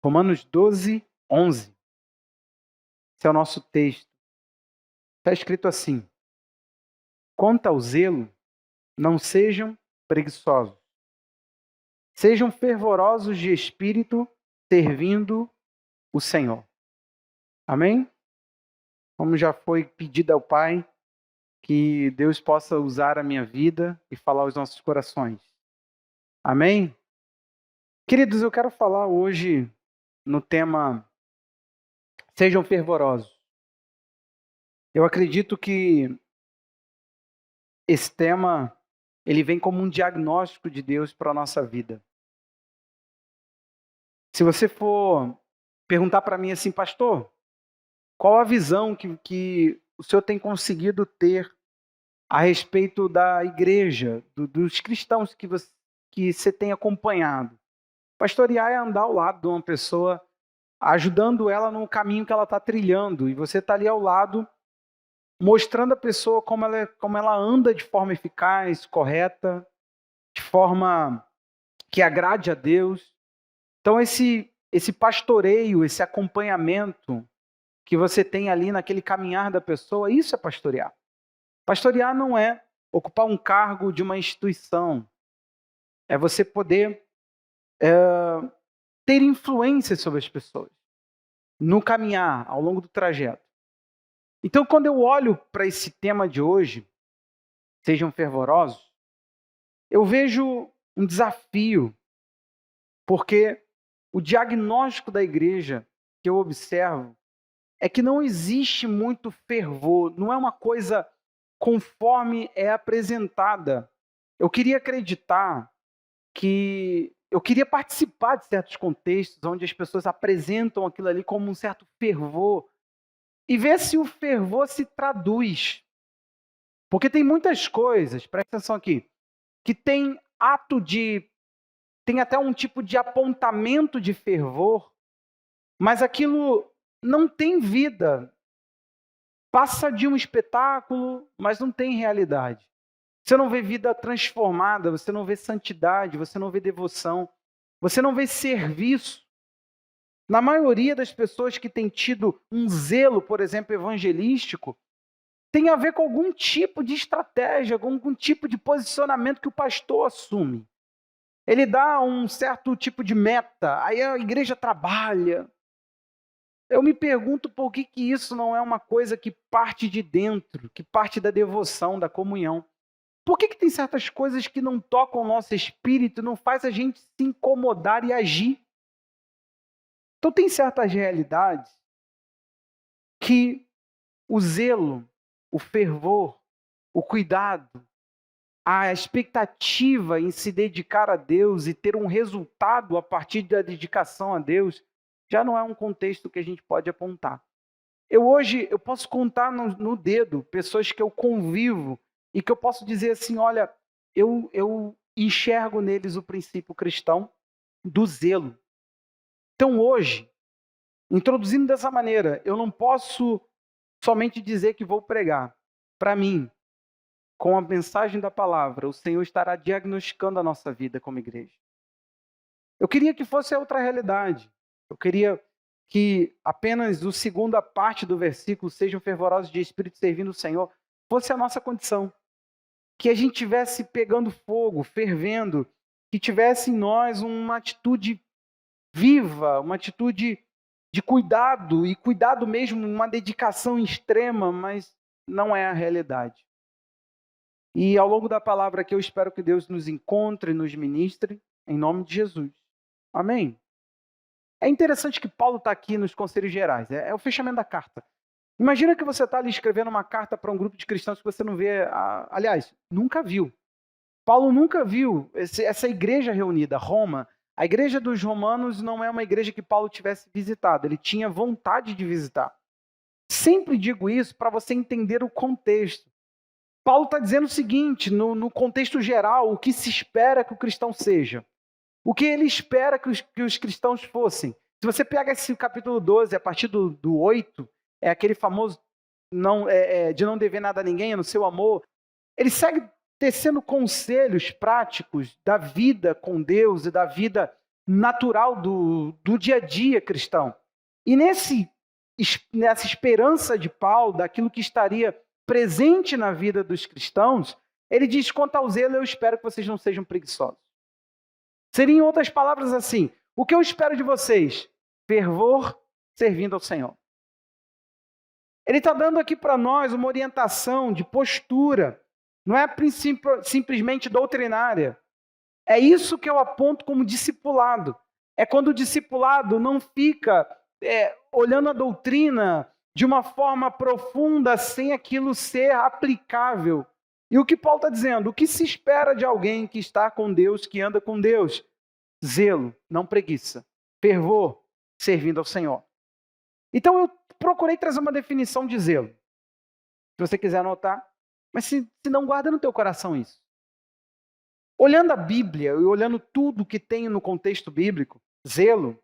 Romanos 12, 11. Esse é o nosso texto. Está escrito assim: quanto ao zelo, não sejam preguiçosos. Sejam fervorosos de espírito, servindo o Senhor. Amém? Como já foi pedido ao Pai, que Deus possa usar a minha vida e falar aos nossos corações. Amém? Queridos, eu quero falar hoje no tema Sejam fervorosos. Eu acredito que esse tema ele vem como um diagnóstico de Deus para a nossa vida. Se você for perguntar para mim assim, pastor, qual a visão que o senhor tem conseguido ter a respeito da igreja, dos cristãos que você tem acompanhado? Pastorear é andar ao lado de uma pessoa, ajudando ela no caminho que ela está trilhando, e você está ali ao lado, mostrando a pessoa como ela anda de forma eficaz, correta, de forma que agrade a Deus. Então esse pastoreio, esse acompanhamento que você tem ali naquele caminhar da pessoa, isso é pastorear. Pastorear não é ocupar um cargo de uma instituição, é você poder ter influência sobre as pessoas, no caminhar, ao longo do trajeto. Então, quando eu olho para esse tema de hoje, sejam fervorosos, eu vejo um desafio, porque o diagnóstico da igreja que eu observo é que não existe muito fervor, não é uma coisa conforme é apresentada. Eu queria acreditar eu queria participar de certos contextos onde as pessoas apresentam aquilo ali como um certo fervor e ver se o fervor se traduz. Porque tem muitas coisas, presta atenção aqui, que tem até um tipo de apontamento de fervor, mas aquilo não tem vida. Passa de um espetáculo, mas não tem realidade. Você não vê vida transformada, você não vê santidade, você não vê devoção, você não vê serviço. Na maioria das pessoas que têm tido um zelo, por exemplo, evangelístico, tem a ver com algum tipo de estratégia, com algum tipo de posicionamento que o pastor assume. Ele dá um certo tipo de meta, aí a igreja trabalha. Eu me pergunto por que isso não é uma coisa que parte de dentro, que parte da devoção, da comunhão. Por que tem certas coisas que não tocam o nosso espírito, não faz a gente se incomodar e agir? Então tem certas realidades que o zelo, o fervor, o cuidado, a expectativa em se dedicar a Deus e ter um resultado a partir da dedicação a Deus, já não é um contexto que a gente pode apontar. Hoje eu posso contar no dedo pessoas que eu convivo e que eu posso dizer assim, olha, eu enxergo neles o princípio cristão do zelo. Então hoje, introduzindo dessa maneira, eu não posso somente dizer que vou pregar. Para mim, com a mensagem da palavra, o Senhor estará diagnosticando a nossa vida como igreja. Eu queria que fosse outra realidade. Eu queria que apenas a segunda parte do versículo, sejam fervorosos de espírito servindo o Senhor, fosse a nossa condição. Que a gente tivesse pegando fogo, fervendo, que tivesse em nós uma atitude viva, uma atitude de cuidado, e cuidado mesmo, uma dedicação extrema, mas não é a realidade. E ao longo da palavra aqui, eu espero que Deus nos encontre, nos ministre, em nome de Jesus. Amém? É interessante que Paulo está aqui nos conselhos gerais, é o fechamento da carta. Imagina que você está ali escrevendo uma carta para um grupo de cristãos que você não vê, aliás, nunca viu. Paulo nunca viu essa igreja reunida, Roma. A igreja dos romanos não é uma igreja que Paulo tivesse visitado, ele tinha vontade de visitar. Sempre digo isso para você entender o contexto. Paulo está dizendo o seguinte, no contexto geral, o que se espera que o cristão seja. O que ele espera que os cristãos fossem. Se você pega esse capítulo 12, a partir do 8, é aquele famoso de não dever nada a ninguém, no seu amor. Ele segue tecendo conselhos práticos da vida com Deus e da vida natural do dia a dia cristão. E nessa esperança de Paulo, daquilo que estaria presente na vida dos cristãos, ele diz: quanto ao zelo, eu espero que vocês não sejam preguiçosos. Seria, em outras palavras, assim: o que eu espero de vocês? Fervor servindo ao Senhor. Ele está dando aqui para nós uma orientação de postura, não é simplesmente doutrinária. É isso que eu aponto como discipulado. É quando o discipulado não fica olhando a doutrina de uma forma profunda, sem aquilo ser aplicável. E o que Paulo está dizendo? O que se espera de alguém que está com Deus, que anda com Deus? Zelo, não preguiça. Fervor, servindo ao Senhor. Então eu procurei trazer uma definição de zelo. Se você quiser anotar. Mas se não, guarda no teu coração isso. Olhando a Bíblia e olhando tudo que tem no contexto bíblico, zelo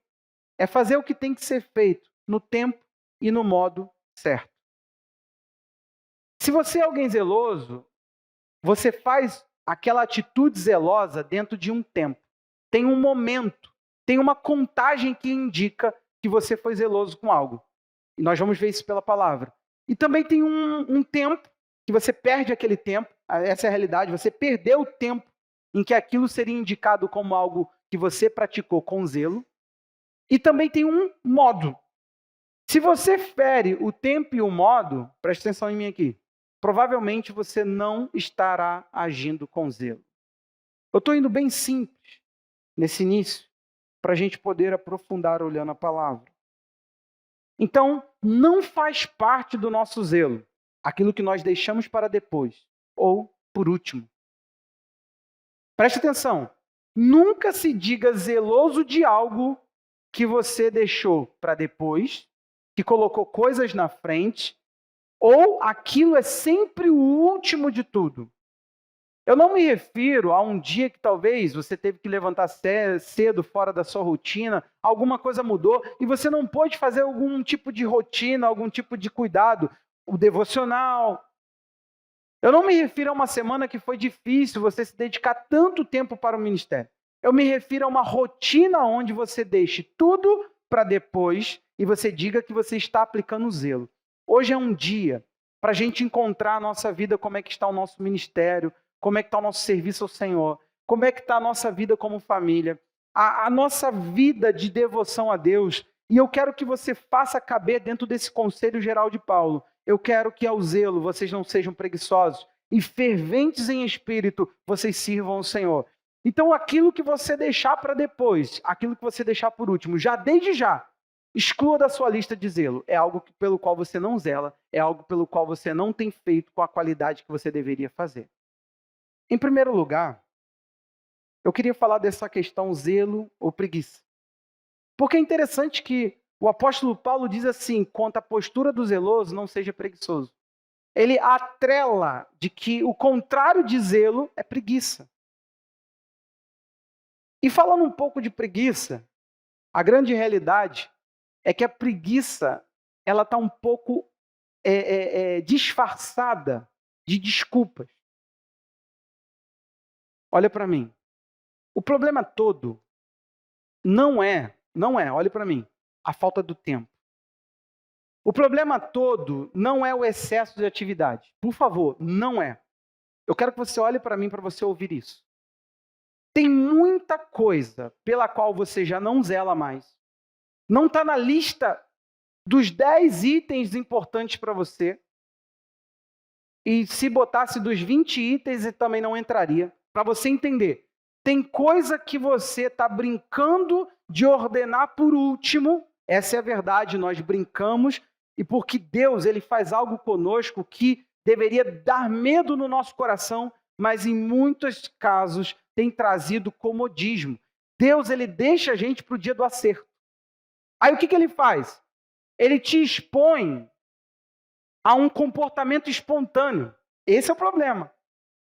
é fazer o que tem que ser feito no tempo e no modo certo. Se você é alguém zeloso, você faz aquela atitude zelosa dentro de um tempo. Tem um momento, tem uma contagem que indica que você foi zeloso com algo. E nós vamos ver isso pela palavra. E também tem um tempo que você perde aquele tempo, essa é a realidade, você perdeu o tempo em que aquilo seria indicado como algo que você praticou com zelo. E também tem um modo. Se você fere o tempo e o modo, preste atenção em mim aqui, provavelmente você não estará agindo com zelo. Eu estou indo bem simples nesse início, para a gente poder aprofundar olhando a palavra. Então, não faz parte do nosso zelo aquilo que nós deixamos para depois, ou por último. Preste atenção, nunca se diga zeloso de algo que você deixou para depois, que colocou coisas na frente, ou aquilo é sempre o último de tudo. Eu não me refiro a um dia que talvez você teve que levantar cedo fora da sua rotina, alguma coisa mudou e você não pôde fazer algum tipo de rotina, algum tipo de cuidado, o devocional. Eu não me refiro a uma semana que foi difícil você se dedicar tanto tempo para o ministério. Eu me refiro a uma rotina onde você deixe tudo para depois e você diga que você está aplicando zelo. Hoje é um dia para a gente encontrar a nossa vida, como é que está o nosso ministério, como é que está o nosso serviço ao Senhor, como é que está a nossa vida como família, a nossa vida de devoção a Deus. E eu quero que você faça caber dentro desse conselho geral de Paulo. Eu quero que ao zelo vocês não sejam preguiçosos e ferventes em espírito vocês sirvam ao Senhor. Então aquilo que você deixar para depois, aquilo que você deixar por último, já desde já, exclua da sua lista de zelo. É algo pelo qual você não zela, é algo pelo qual você não tem feito com a qualidade que você deveria fazer. Em primeiro lugar, eu queria falar dessa questão zelo ou preguiça. Porque é interessante que o apóstolo Paulo diz assim, quanto à postura do zeloso, não seja preguiçoso. Ele atrela de que o contrário de zelo é preguiça. E falando um pouco de preguiça, a grande realidade é que a preguiça ela está um pouco disfarçada de desculpas. Olha para mim. O problema todo não é, olha para mim, a falta do tempo. O problema todo não é o excesso de atividade. Por favor, não é. Eu quero que você olhe para mim para você ouvir isso. Tem muita coisa pela qual você já não zela mais. Não está na lista dos 10 itens importantes para você. E se botasse dos 20 itens, também não entraria. Para você entender. Tem coisa que você está brincando de ordenar por último. Essa é a verdade, nós brincamos. E porque Deus ele faz algo conosco que deveria dar medo no nosso coração, mas em muitos casos tem trazido comodismo. Deus ele deixa a gente para o dia do acerto. Aí o que ele faz? Ele te expõe a um comportamento espontâneo. Esse é o problema.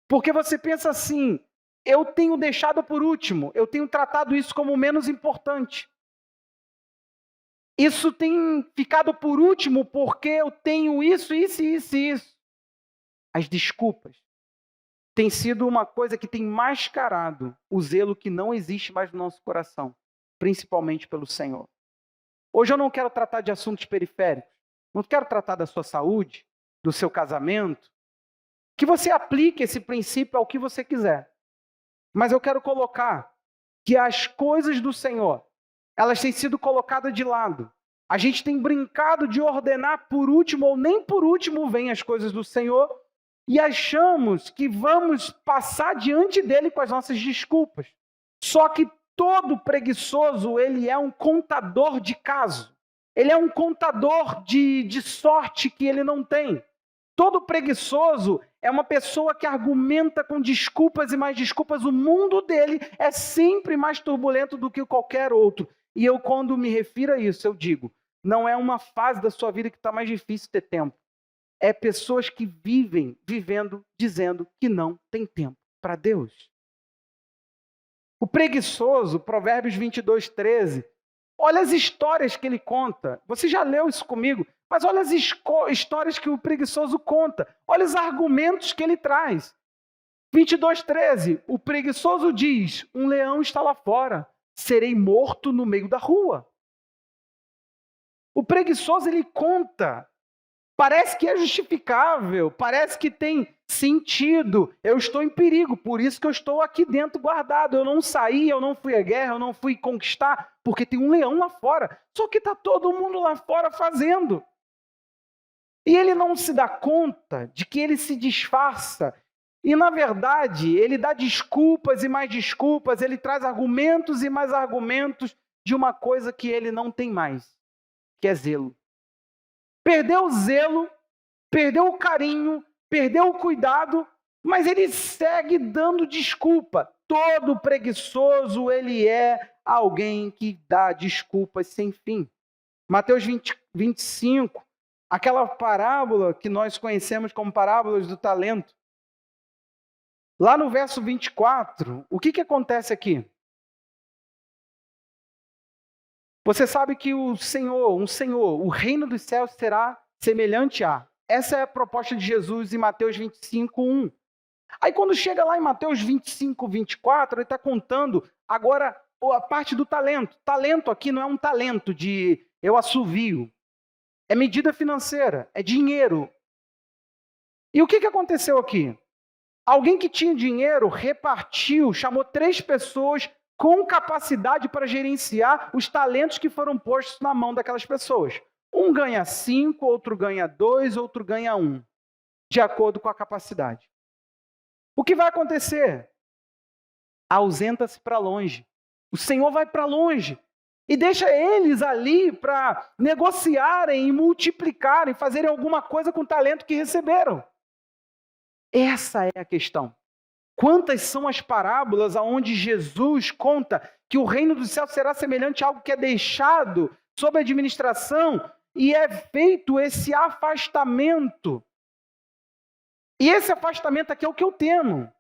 Porque você pensa assim, eu tenho deixado por último, eu tenho tratado isso como menos importante. Isso tem ficado por último porque eu tenho isso. As desculpas têm sido uma coisa que tem mascarado o zelo que não existe mais no nosso coração. principalmente pelo Senhor. Hoje eu não quero tratar de assuntos periféricos, não quero tratar da sua saúde, do seu casamento, que você aplique esse princípio ao que você quiser. Mas eu quero colocar que as coisas do Senhor, elas têm sido colocadas de lado. A gente tem brincado de ordenar por último, ou nem por último vêm as coisas do Senhor, e achamos que vamos passar diante dele com as nossas desculpas. Só que todo preguiçoso, ele é um contador de caso. Ele é um contador de sorte que ele não tem. Todo preguiçoso é uma pessoa que argumenta com desculpas e mais desculpas. O mundo dele é sempre mais turbulento do que qualquer outro. E eu, quando me refiro a isso, eu digo, não é uma fase da sua vida que está mais difícil ter tempo. É pessoas que vivem, vivendo, dizendo que não tem tempo para Deus. O preguiçoso, Provérbios 22, 13, olha as histórias que ele conta. Você já leu isso comigo? Mas olha as histórias que o preguiçoso conta. Olha os argumentos que ele traz. 22, 13, o preguiçoso diz, um leão está lá fora, serei morto no meio da rua. O preguiçoso, ele conta. Parece que é justificável, parece que tem sentido. Eu estou em perigo, por isso que eu estou aqui dentro guardado. Eu não saí, eu não fui à guerra, eu não fui conquistar, porque tem um leão lá fora. Só que está todo mundo lá fora fazendo. E ele não se dá conta de que ele se disfarça. E, na verdade, ele dá desculpas e mais desculpas, ele traz argumentos e mais argumentos de uma coisa que ele não tem mais, que é zelo. Perdeu o zelo, perdeu o carinho, perdeu o cuidado, mas ele segue dando desculpa. Todo preguiçoso, ele é alguém que dá desculpas sem fim. Mateus 25, aquela parábola que nós conhecemos como parábolas do talento. Lá no verso 24, o que acontece aqui? Você sabe que o reino dos céus será semelhante a. Essa é a proposta de Jesus em Mateus 25, 1. Aí quando chega lá em Mateus 25, 24, ele está contando agora a parte do talento. Talento aqui não é um talento de eu assovio. É medida financeira, é dinheiro. E o que aconteceu aqui? Alguém que tinha dinheiro repartiu, chamou 3 pessoas com capacidade para gerenciar os talentos que foram postos na mão daquelas pessoas. Um ganha 5, outro ganha 2, outro ganha 1, de acordo com a capacidade. O que vai acontecer? Ausenta-se para longe. O Senhor vai para longe e deixa eles ali para negociarem e multiplicarem, fazerem alguma coisa com o talento que receberam. Essa é a questão. Quantas são as parábolas onde Jesus conta que o reino do céu será semelhante a algo que é deixado sob administração e é feito esse afastamento. E esse afastamento aqui é o que eu temo.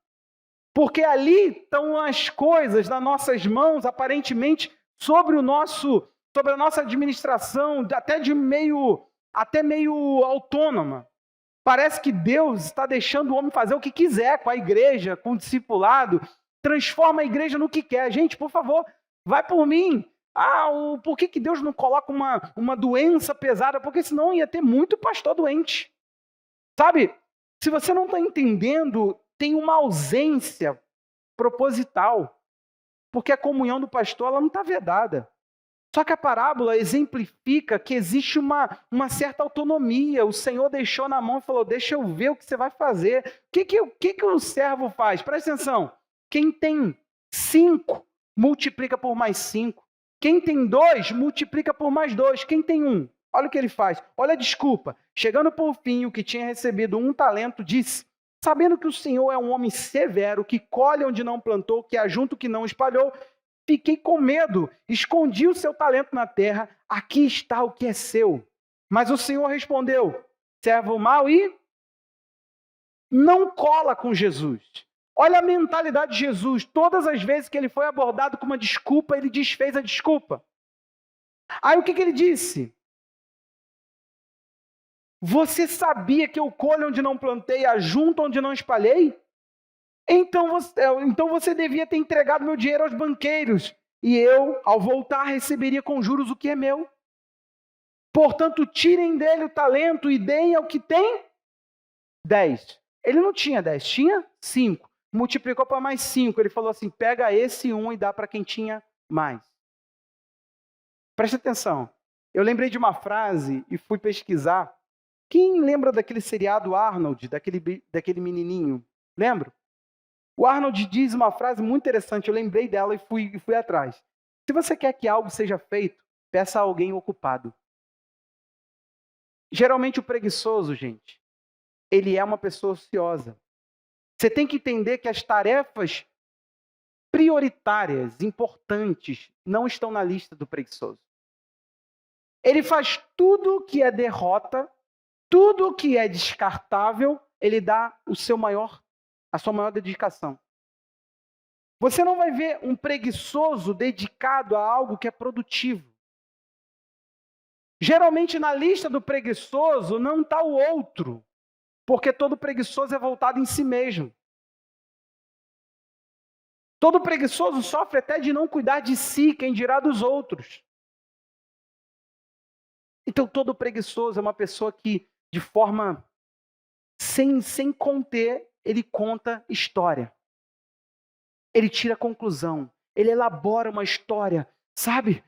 Porque ali estão as coisas nas nossas mãos, aparentemente, sobre a nossa administração, até meio autônoma. Parece que Deus está deixando o homem fazer o que quiser com a igreja, com o discipulado, transforma a igreja no que quer. Gente, por favor, vai por mim. Por que Deus não coloca uma doença pesada? Porque senão ia ter muito pastor doente. Sabe, se você não está entendendo, tem uma ausência proposital. Porque a comunhão do pastor ela não está vedada. Só que a parábola exemplifica que existe uma certa autonomia. O Senhor deixou na mão e falou, deixa eu ver o que você vai fazer. O que o servo faz? Presta atenção. Quem tem 5, multiplica por mais 5. Quem tem 2, multiplica por mais 2. Quem tem 1, olha o que ele faz. Olha a desculpa. Chegando por fim, o que tinha recebido 1 talento, disse, sabendo que o Senhor é um homem severo, que colhe onde não plantou, que ajunta o que não espalhou, fiquei com medo, escondi o seu talento na terra, aqui está o que é seu. Mas o Senhor respondeu, servo mau e não cola com Jesus. Olha a mentalidade de Jesus, todas as vezes que ele foi abordado com uma desculpa, ele desfez a desculpa. Aí o que ele disse? Você sabia que eu colho onde não plantei, ajunto onde não espalhei? Então você devia ter entregado meu dinheiro aos banqueiros, e eu, ao voltar, receberia com juros o que é meu. Portanto, tirem dele o talento e deem ao que tem 10. Ele não tinha 10, tinha 5. Multiplicou para mais 5. Ele falou assim, pega esse 1 e dá para quem tinha mais. Presta atenção. Eu lembrei de uma frase e fui pesquisar. Quem lembra daquele seriado Arnold, daquele menininho? Lembra? O Arnold diz uma frase muito interessante, eu lembrei dela e fui atrás. Se você quer que algo seja feito, peça a alguém ocupado. Geralmente o preguiçoso, gente, ele é uma pessoa ociosa. Você tem que entender que as tarefas prioritárias, importantes, não estão na lista do preguiçoso. Ele faz tudo que é derrota, tudo que é descartável, ele dá a sua maior dedicação. Você não vai ver um preguiçoso dedicado a algo que é produtivo. Geralmente na lista do preguiçoso não está o outro, porque todo preguiçoso é voltado em si mesmo. Todo preguiçoso sofre até de não cuidar de si, quem dirá dos outros. Então todo preguiçoso é uma pessoa que, de forma sem conter, ele conta história. Ele tira conclusão, ele elabora uma história, sabe?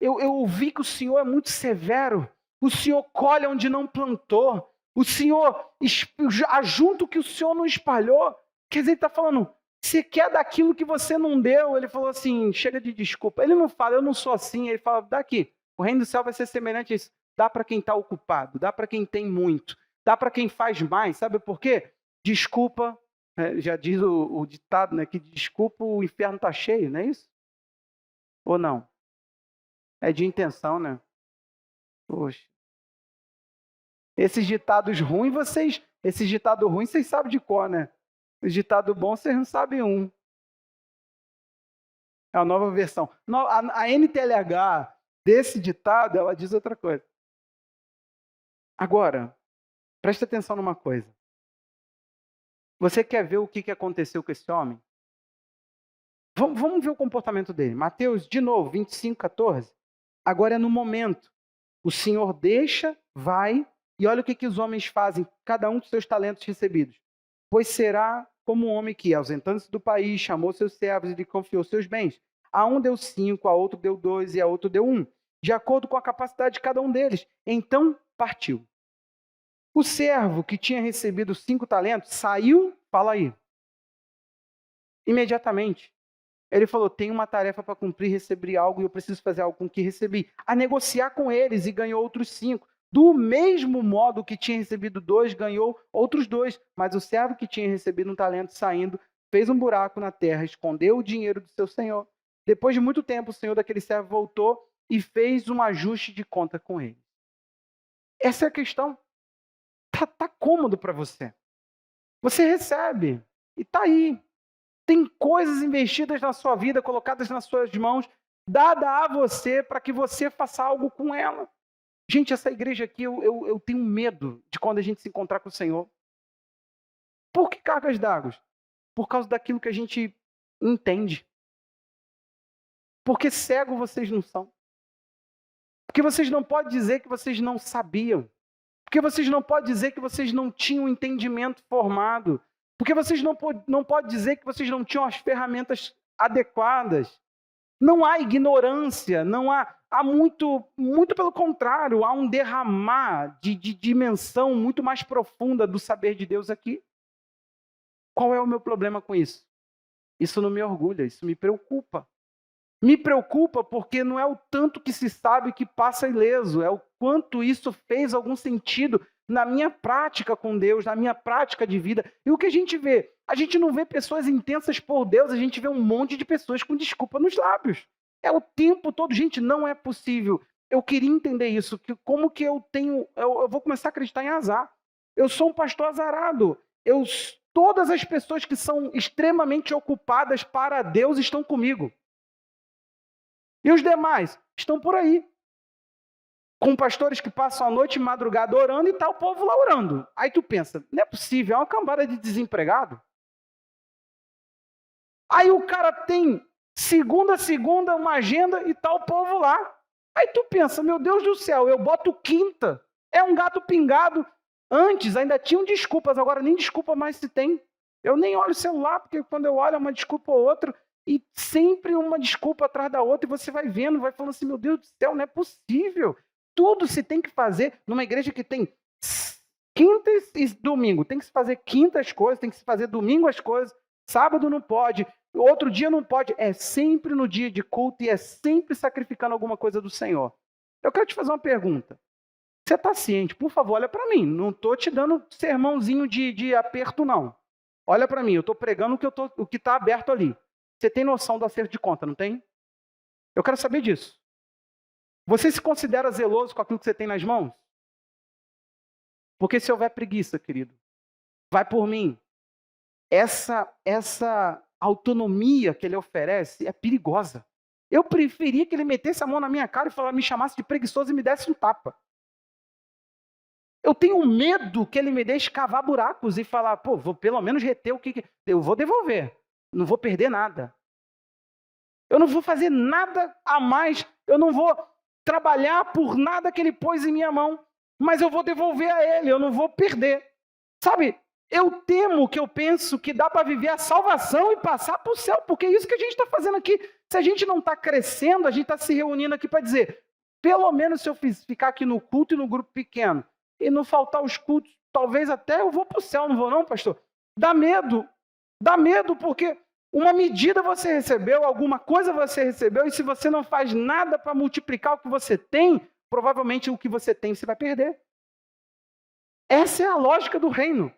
Eu ouvi que o Senhor é muito severo, o Senhor colhe onde não plantou, o Senhor ajunta o que o Senhor não espalhou. Quer dizer, ele está falando, você quer daquilo que você não deu? Ele falou assim, chega de desculpa. Ele não fala, eu não sou assim, ele fala, daqui, o reino do céu vai ser semelhante a isso. Dá para quem está ocupado, dá para quem tem muito, dá para quem faz mais, sabe por quê? Desculpa. Já diz o ditado, né, que desculpa, o inferno está cheio, não é isso? Ou não? É de intenção, né? Poxa. Esses ditados ruins, vocês sabem de cor, né? Os ditados bons, vocês não sabem um. É a nova versão. A NTLH desse ditado, ela diz outra coisa. Agora, presta atenção numa coisa. Você quer ver o que aconteceu com esse homem? Vamos ver o comportamento dele. Mateus, de novo, 25, 14. Agora é no momento. O Senhor deixa, vai, e olha o que os homens fazem, cada um dos seus talentos recebidos. Pois será como um homem que, ausentando-se do país, chamou seus servos e lhe confiou seus bens. A um deu 5, a outro deu 2 e a outro deu 1, de acordo com a capacidade de cada um deles. Então partiu. O servo que tinha recebido 5 talentos saiu, fala aí, imediatamente. Ele falou, tenho uma tarefa para cumprir, recebi algo e eu preciso fazer algo com o que recebi. A negociar com eles e ganhou outros 5. Do mesmo modo que tinha recebido 2, ganhou outros 2. Mas o servo que tinha recebido um talento saindo, fez um buraco na terra, escondeu o dinheiro do seu senhor. Depois de muito tempo, o senhor daquele servo voltou e fez um ajuste de conta com ele. Essa é a questão. Tá cômodo para você. Você recebe e está aí. Tem coisas investidas na sua vida, colocadas nas suas mãos, dada a você para que você faça algo com ela. Gente, essa igreja aqui, eu tenho medo de quando a gente se encontrar com o Senhor. Por que cargas d'água? Por causa daquilo que a gente entende. Porque cego vocês não são. Porque vocês não podem dizer que vocês não sabiam. Porque vocês não podem dizer que vocês não tinham entendimento formado. Porque vocês não podem dizer que vocês não tinham as ferramentas adequadas. Não há ignorância, há muito pelo contrário, há um derramar de dimensão muito mais profunda do saber de Deus aqui. Qual é o meu problema com isso? Isso não me orgulha, isso me preocupa. Me preocupa porque não é o tanto que se sabe que passa ileso, é o quanto isso fez algum sentido na minha prática com Deus, na minha prática de vida. E o que a gente vê? A gente não vê pessoas intensas por Deus, a gente vê um monte de pessoas com desculpa nos lábios. É o tempo todo. Gente, não é possível. Eu queria entender isso, que como que eu vou começar a acreditar em azar. Eu sou um pastor azarado. Todas as pessoas que são extremamente ocupadas para Deus estão comigo. E os demais estão por aí. Com pastores que passam a noite e madrugada orando e tá o povo lá orando. Aí tu pensa, não é possível, é uma cambada de desempregado. Aí o cara tem Segunda a segunda, uma agenda e tá o povo lá. Aí tu pensa, meu Deus do céu, eu boto quinta. É um gato pingado. Antes ainda tinham desculpas, agora nem desculpa mais se tem. Eu nem olho o celular, porque quando eu olho é uma desculpa ou outra, e sempre uma desculpa atrás da outra, e você vai vendo, vai falando assim, meu Deus do céu, não é possível. Tudo se tem que fazer numa igreja que tem quinta e domingo. Tem que se fazer quinta as coisas, tem que se fazer domingo as coisas, sábado não pode, outro dia não pode. É sempre no dia de culto e é sempre sacrificando alguma coisa do Senhor. Eu quero te fazer uma pergunta. Você está ciente? Por favor, olha para mim. Não estou te dando sermãozinho de aperto, não. Olha para mim, eu estou pregando o que está aberto ali. Você tem noção do acerto de conta, não tem? Eu quero saber disso. Você se considera zeloso com aquilo que você tem nas mãos? Porque se houver preguiça, querido, vai por mim. Essa autonomia que ele oferece é perigosa. Eu preferia que ele metesse a mão na minha cara e me chamasse de preguiçoso e me desse um tapa. Eu tenho medo que ele me deixe cavar buracos e falar, pô, vou pelo menos reter o que eu vou devolver. Não vou perder nada. Eu não vou fazer nada a mais. Eu não vou trabalhar por nada que ele pôs em minha mão. Mas eu vou devolver a ele, eu não vou perder. Sabe, eu temo que eu penso que dá para viver a salvação e passar para o céu, porque é isso que a gente está fazendo aqui. Se a gente não está crescendo, a gente está se reunindo aqui para dizer, pelo menos se eu ficar aqui no culto e no grupo pequeno, e não faltar os cultos, talvez até eu vou para o céu, não vou não, pastor? Dá medo porque uma medida você recebeu, alguma coisa você recebeu, e se você não faz nada para multiplicar o que você tem, provavelmente o que você tem você vai perder. Essa é a lógica do reino.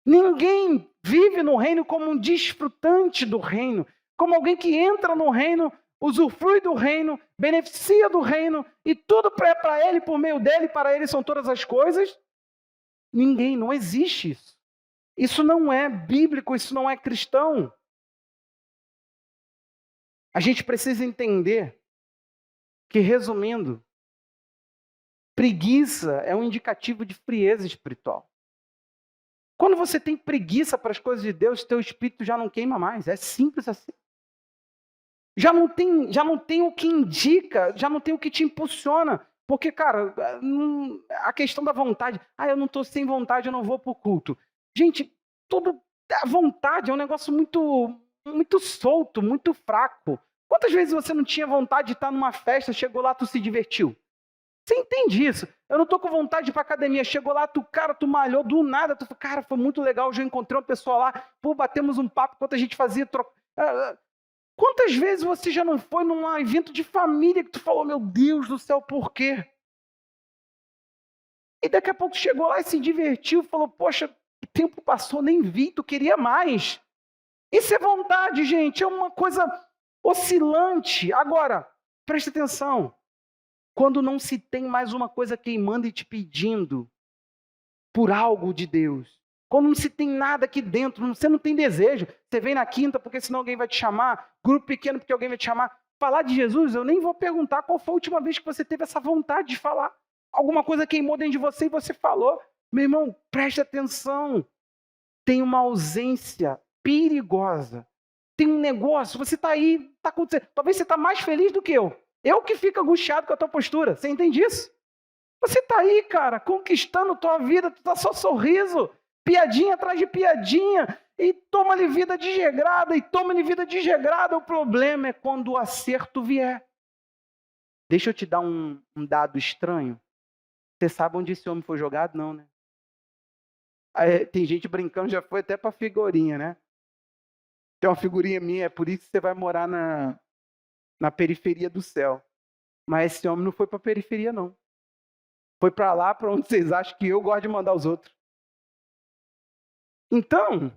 Ninguém vive no reino como um desfrutante do reino, como alguém que entra no reino, usufrui do reino, beneficia do reino, e tudo é para ele, por meio dele, para ele são todas as coisas. Ninguém, não existe isso. Isso não é bíblico, isso não é cristão. A gente precisa entender que, resumindo, preguiça é um indicativo de frieza espiritual. Quando você tem preguiça para as coisas de Deus, teu espírito já não queima mais. É simples assim. Já não tem o que indica, já não tem o que te impulsiona. Porque, cara, a questão da vontade. Eu não estou sem vontade, eu não vou para o culto. Gente, a vontade é um negócio muito, muito solto, muito fraco. Quantas vezes você não tinha vontade de estar numa festa, chegou lá, tu se divertiu? Você entende isso? Eu não estou com vontade de ir para academia. Chegou lá, tu malhou do nada. Tu falou, cara, foi muito legal. Já encontrei uma pessoa lá. Pô, batemos um papo enquanto a gente fazia Quantas vezes você já não foi num evento de família que tu falou, meu Deus do céu, por quê? E daqui a pouco chegou lá e se divertiu, falou, poxa, o tempo passou, nem vi, tu queria mais. Isso é vontade, gente, é uma coisa oscilante. Agora, preste atenção. Quando não se tem mais uma coisa queimando e te pedindo por algo de Deus. Quando não se tem nada aqui dentro, você não tem desejo. Você vem na quinta porque senão alguém vai te chamar, grupo pequeno porque alguém vai te chamar. Falar de Jesus, eu nem vou perguntar qual foi a última vez que você teve essa vontade de falar. Alguma coisa queimou dentro de você e você falou. Meu irmão, preste atenção. Tem uma ausência perigosa. Tem um negócio, você está aí, está acontecendo. Talvez você está mais feliz do que eu. Eu que fico angustiado com a tua postura. Você entende isso? Você está aí, cara, conquistando tua vida, tu está só sorriso, piadinha atrás de piadinha, e toma-lhe vida desregrada, e toma-lhe vida desregrada. O problema é quando o acerto vier. Deixa eu te dar um dado estranho. Você sabe onde esse homem foi jogado? Não, né? Tem gente brincando, já foi até para figurinha, né? Tem uma figurinha minha, é por isso que você vai morar na periferia do céu. Mas esse homem não foi para a periferia, não. Foi para lá, para onde vocês acham que eu gosto de mandar os outros. Então,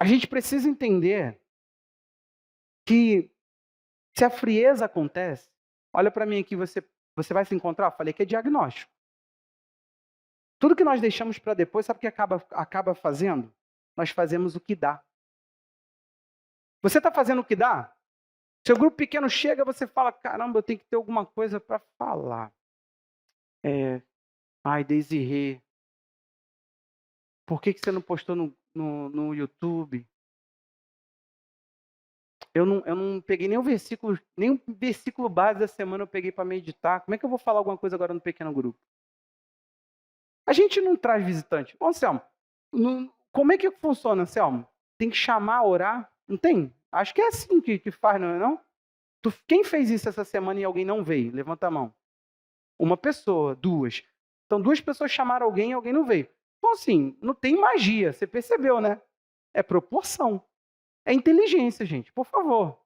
a gente precisa entender que se a frieza acontece, olha para mim aqui, você vai se encontrar? Eu falei que é diagnóstico. Tudo que nós deixamos para depois, sabe o que acaba fazendo? Nós fazemos o que dá. Você está fazendo o que dá? Seu grupo pequeno chega, você fala, caramba, eu tenho que ter alguma coisa para falar. Desirê, por que você não postou no YouTube? Eu não peguei nem o versículo base da semana eu peguei para meditar. Como é que eu vou falar alguma coisa agora no pequeno grupo? A gente não traz visitante. Ô, Anselmo, como é que funciona, Anselmo? Tem que chamar, orar? Não tem? Acho que é assim que faz, não é não? Quem fez isso essa semana e alguém não veio? Levanta a mão. Uma pessoa, duas. Então, duas pessoas chamaram alguém e alguém não veio. Então, assim, não tem magia. Você percebeu, né? É proporção. É inteligência, gente. Por favor.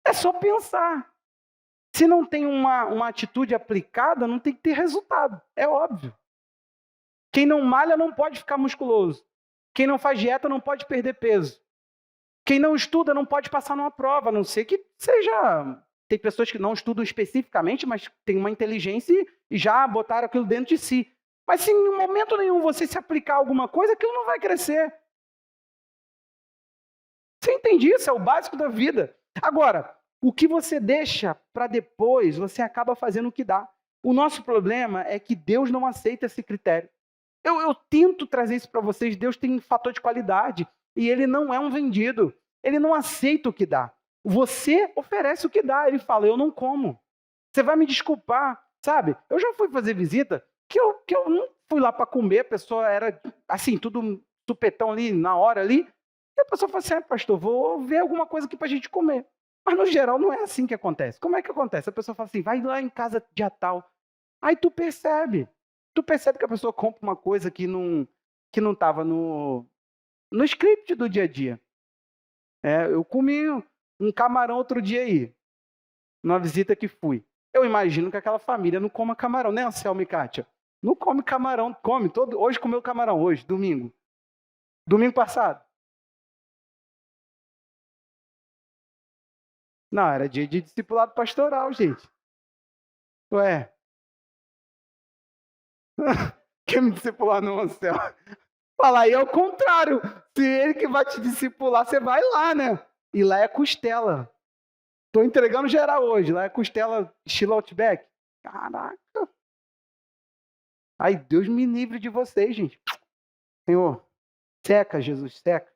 É só pensar. Se não tem uma atitude aplicada, não tem que ter resultado. É óbvio. Quem não malha não pode ficar musculoso. Quem não faz dieta não pode perder peso. Quem não estuda não pode passar numa prova, a não ser que seja... Tem pessoas que não estudam especificamente, mas têm uma inteligência e já botaram aquilo dentro de si. Mas se em momento nenhum você se aplicar alguma coisa, aquilo não vai crescer. Você entende isso? É o básico da vida. Agora, o que você deixa para depois, você acaba fazendo o que dá. O nosso problema é que Deus não aceita esse critério. Eu tento trazer isso para vocês. Deus tem um fator de qualidade e ele não é um vendido. Ele não aceita o que dá. Você oferece o que dá. Ele fala, eu não como. Você vai me desculpar, sabe? Eu já fui fazer visita que eu não fui lá para comer. A pessoa era assim, tudo supetão ali, na hora ali. E a pessoa fala assim, pastor, vou ver alguma coisa aqui para a gente comer. Mas no geral não é assim que acontece. Como é que acontece? A pessoa fala assim, vai lá em casa dia tal. Aí tu percebe. Tu percebe que a pessoa compra uma coisa que não estava no script do dia a dia. Eu comi um camarão outro dia aí, numa visita que fui. Eu imagino que aquela família não coma camarão, né, Anselmo e Kátia? Não come camarão, come. Hoje comeu camarão, hoje, domingo. Domingo passado. Não, era dia de discipulado pastoral, gente. Ué, quer me discipular não, Anselmo? Fala aí, é o contrário. Se ele que vai te discipular, você vai lá, né? E lá é costela. Tô entregando geral hoje. Lá é costela estilo Outback. Caraca. Ai, Deus me livre de vocês, gente. Senhor, seca, Jesus, seca.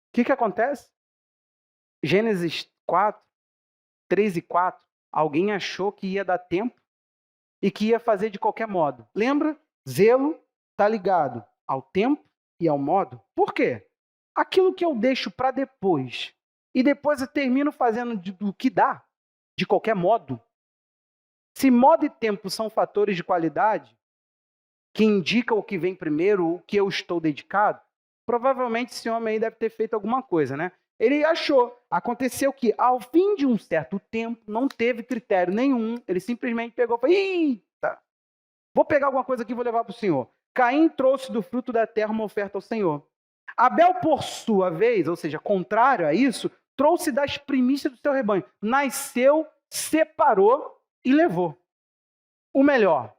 O que acontece? Gênesis 4, 3 e 4. Alguém achou que ia dar tempo e que ia fazer de qualquer modo. Lembra? Zelo está ligado ao tempo e ao modo. Por quê? Aquilo que eu deixo para depois e depois eu termino fazendo do que dá, de qualquer modo. Se modo e tempo são fatores de qualidade, que indicam o que vem primeiro, o que eu estou dedicado, provavelmente esse homem aí deve ter feito alguma coisa, né? Ele achou. Aconteceu que, ao fim de um certo tempo, não teve critério nenhum. Ele simplesmente pegou e falou, eita, vou pegar alguma coisa aqui e vou levar para o Senhor. Caim trouxe do fruto da terra uma oferta ao Senhor. Abel, por sua vez, ou seja, contrário a isso, trouxe das primícias do seu rebanho. Nasceu, separou e levou. O melhor.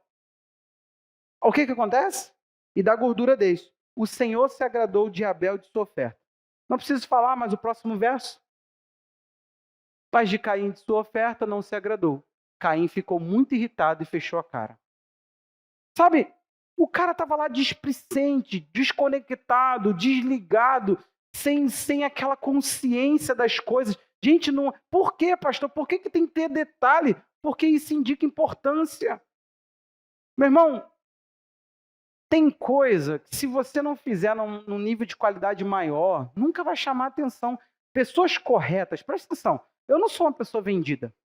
O que acontece? E da gordura deles. O Senhor se agradou de Abel e de sua oferta. Não preciso falar, mas o próximo verso. Mas de Caim de sua oferta não se agradou. Caim ficou muito irritado e fechou a cara. Sabe, o cara estava lá displicente, desconectado, desligado, sem aquela consciência das coisas. Gente, não. Por quê, pastor? Por que tem que ter detalhe? Porque isso indica importância. Meu irmão, tem coisa que, se você não fizer num nível de qualidade maior, nunca vai chamar atenção. Pessoas corretas, presta atenção, eu não sou uma pessoa vendida.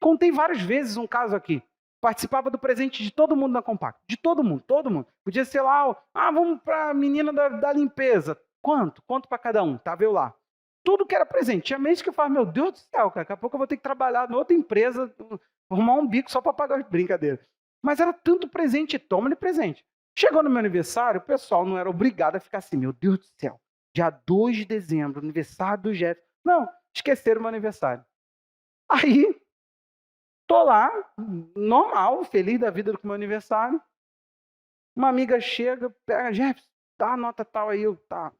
Contei várias vezes um caso aqui. Participava do presente de todo mundo na Compacto. De todo mundo, todo mundo. Podia ser lá, vamos para a menina da limpeza. Quanto? Quanto para cada um? Estava eu lá. Tudo que era presente. Tinha mês que eu falava, meu Deus do céu, cara, daqui a pouco eu vou ter que trabalhar em outra empresa, arrumar um bico só para pagar as brincadeiras. Mas era tanto presente, toma-lhe presente. Chegou no meu aniversário, o pessoal não era obrigado a ficar assim, meu Deus do céu, dia 2 de dezembro, aniversário do Jeff. Não, esqueceram o meu aniversário. Aí, tô lá, normal, feliz da vida com o meu aniversário. Uma amiga chega, pega, Jeff, dá a nota tal aí, eu, tá.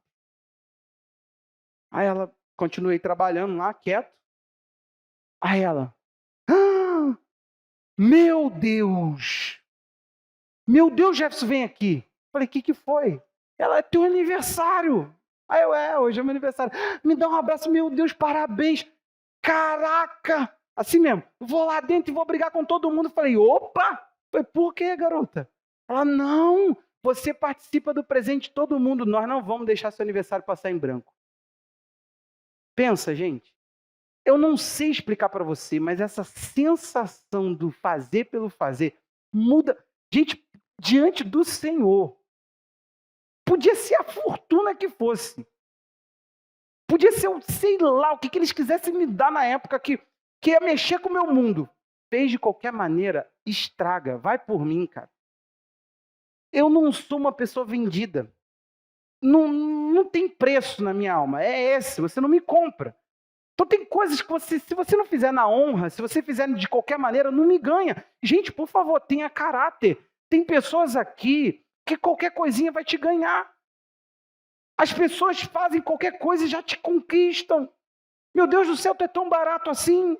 Aí ela, continuei trabalhando lá, quieto. Aí ela, meu Deus, Jefferson, vem aqui. Falei, o que foi? Ela, é teu aniversário. Aí eu, hoje é meu aniversário. Me dá um abraço, meu Deus, parabéns. Caraca! Assim mesmo, vou lá dentro e vou brigar com todo mundo. Falei, opa! Falei, por quê, garota? Ela, não, você participa do presente de todo mundo, nós não vamos deixar seu aniversário passar em branco. Pensa, gente. Eu não sei explicar para você, mas essa sensação do fazer pelo fazer muda. Gente, diante do Senhor, podia ser a fortuna que fosse. Podia ser, sei lá, o que eles quisessem me dar na época que ia mexer com o meu mundo. Fez de qualquer maneira, estraga. Vai por mim, cara. Eu não sou uma pessoa vendida. Não tem preço na minha alma. É esse, você não me compra. Então tem coisas que você, se você não fizer na honra, se você fizer de qualquer maneira, não me ganha. Gente, por favor, tenha caráter. Tem pessoas aqui que qualquer coisinha vai te ganhar. As pessoas fazem qualquer coisa e já te conquistam. Meu Deus do céu, tu é tão barato assim.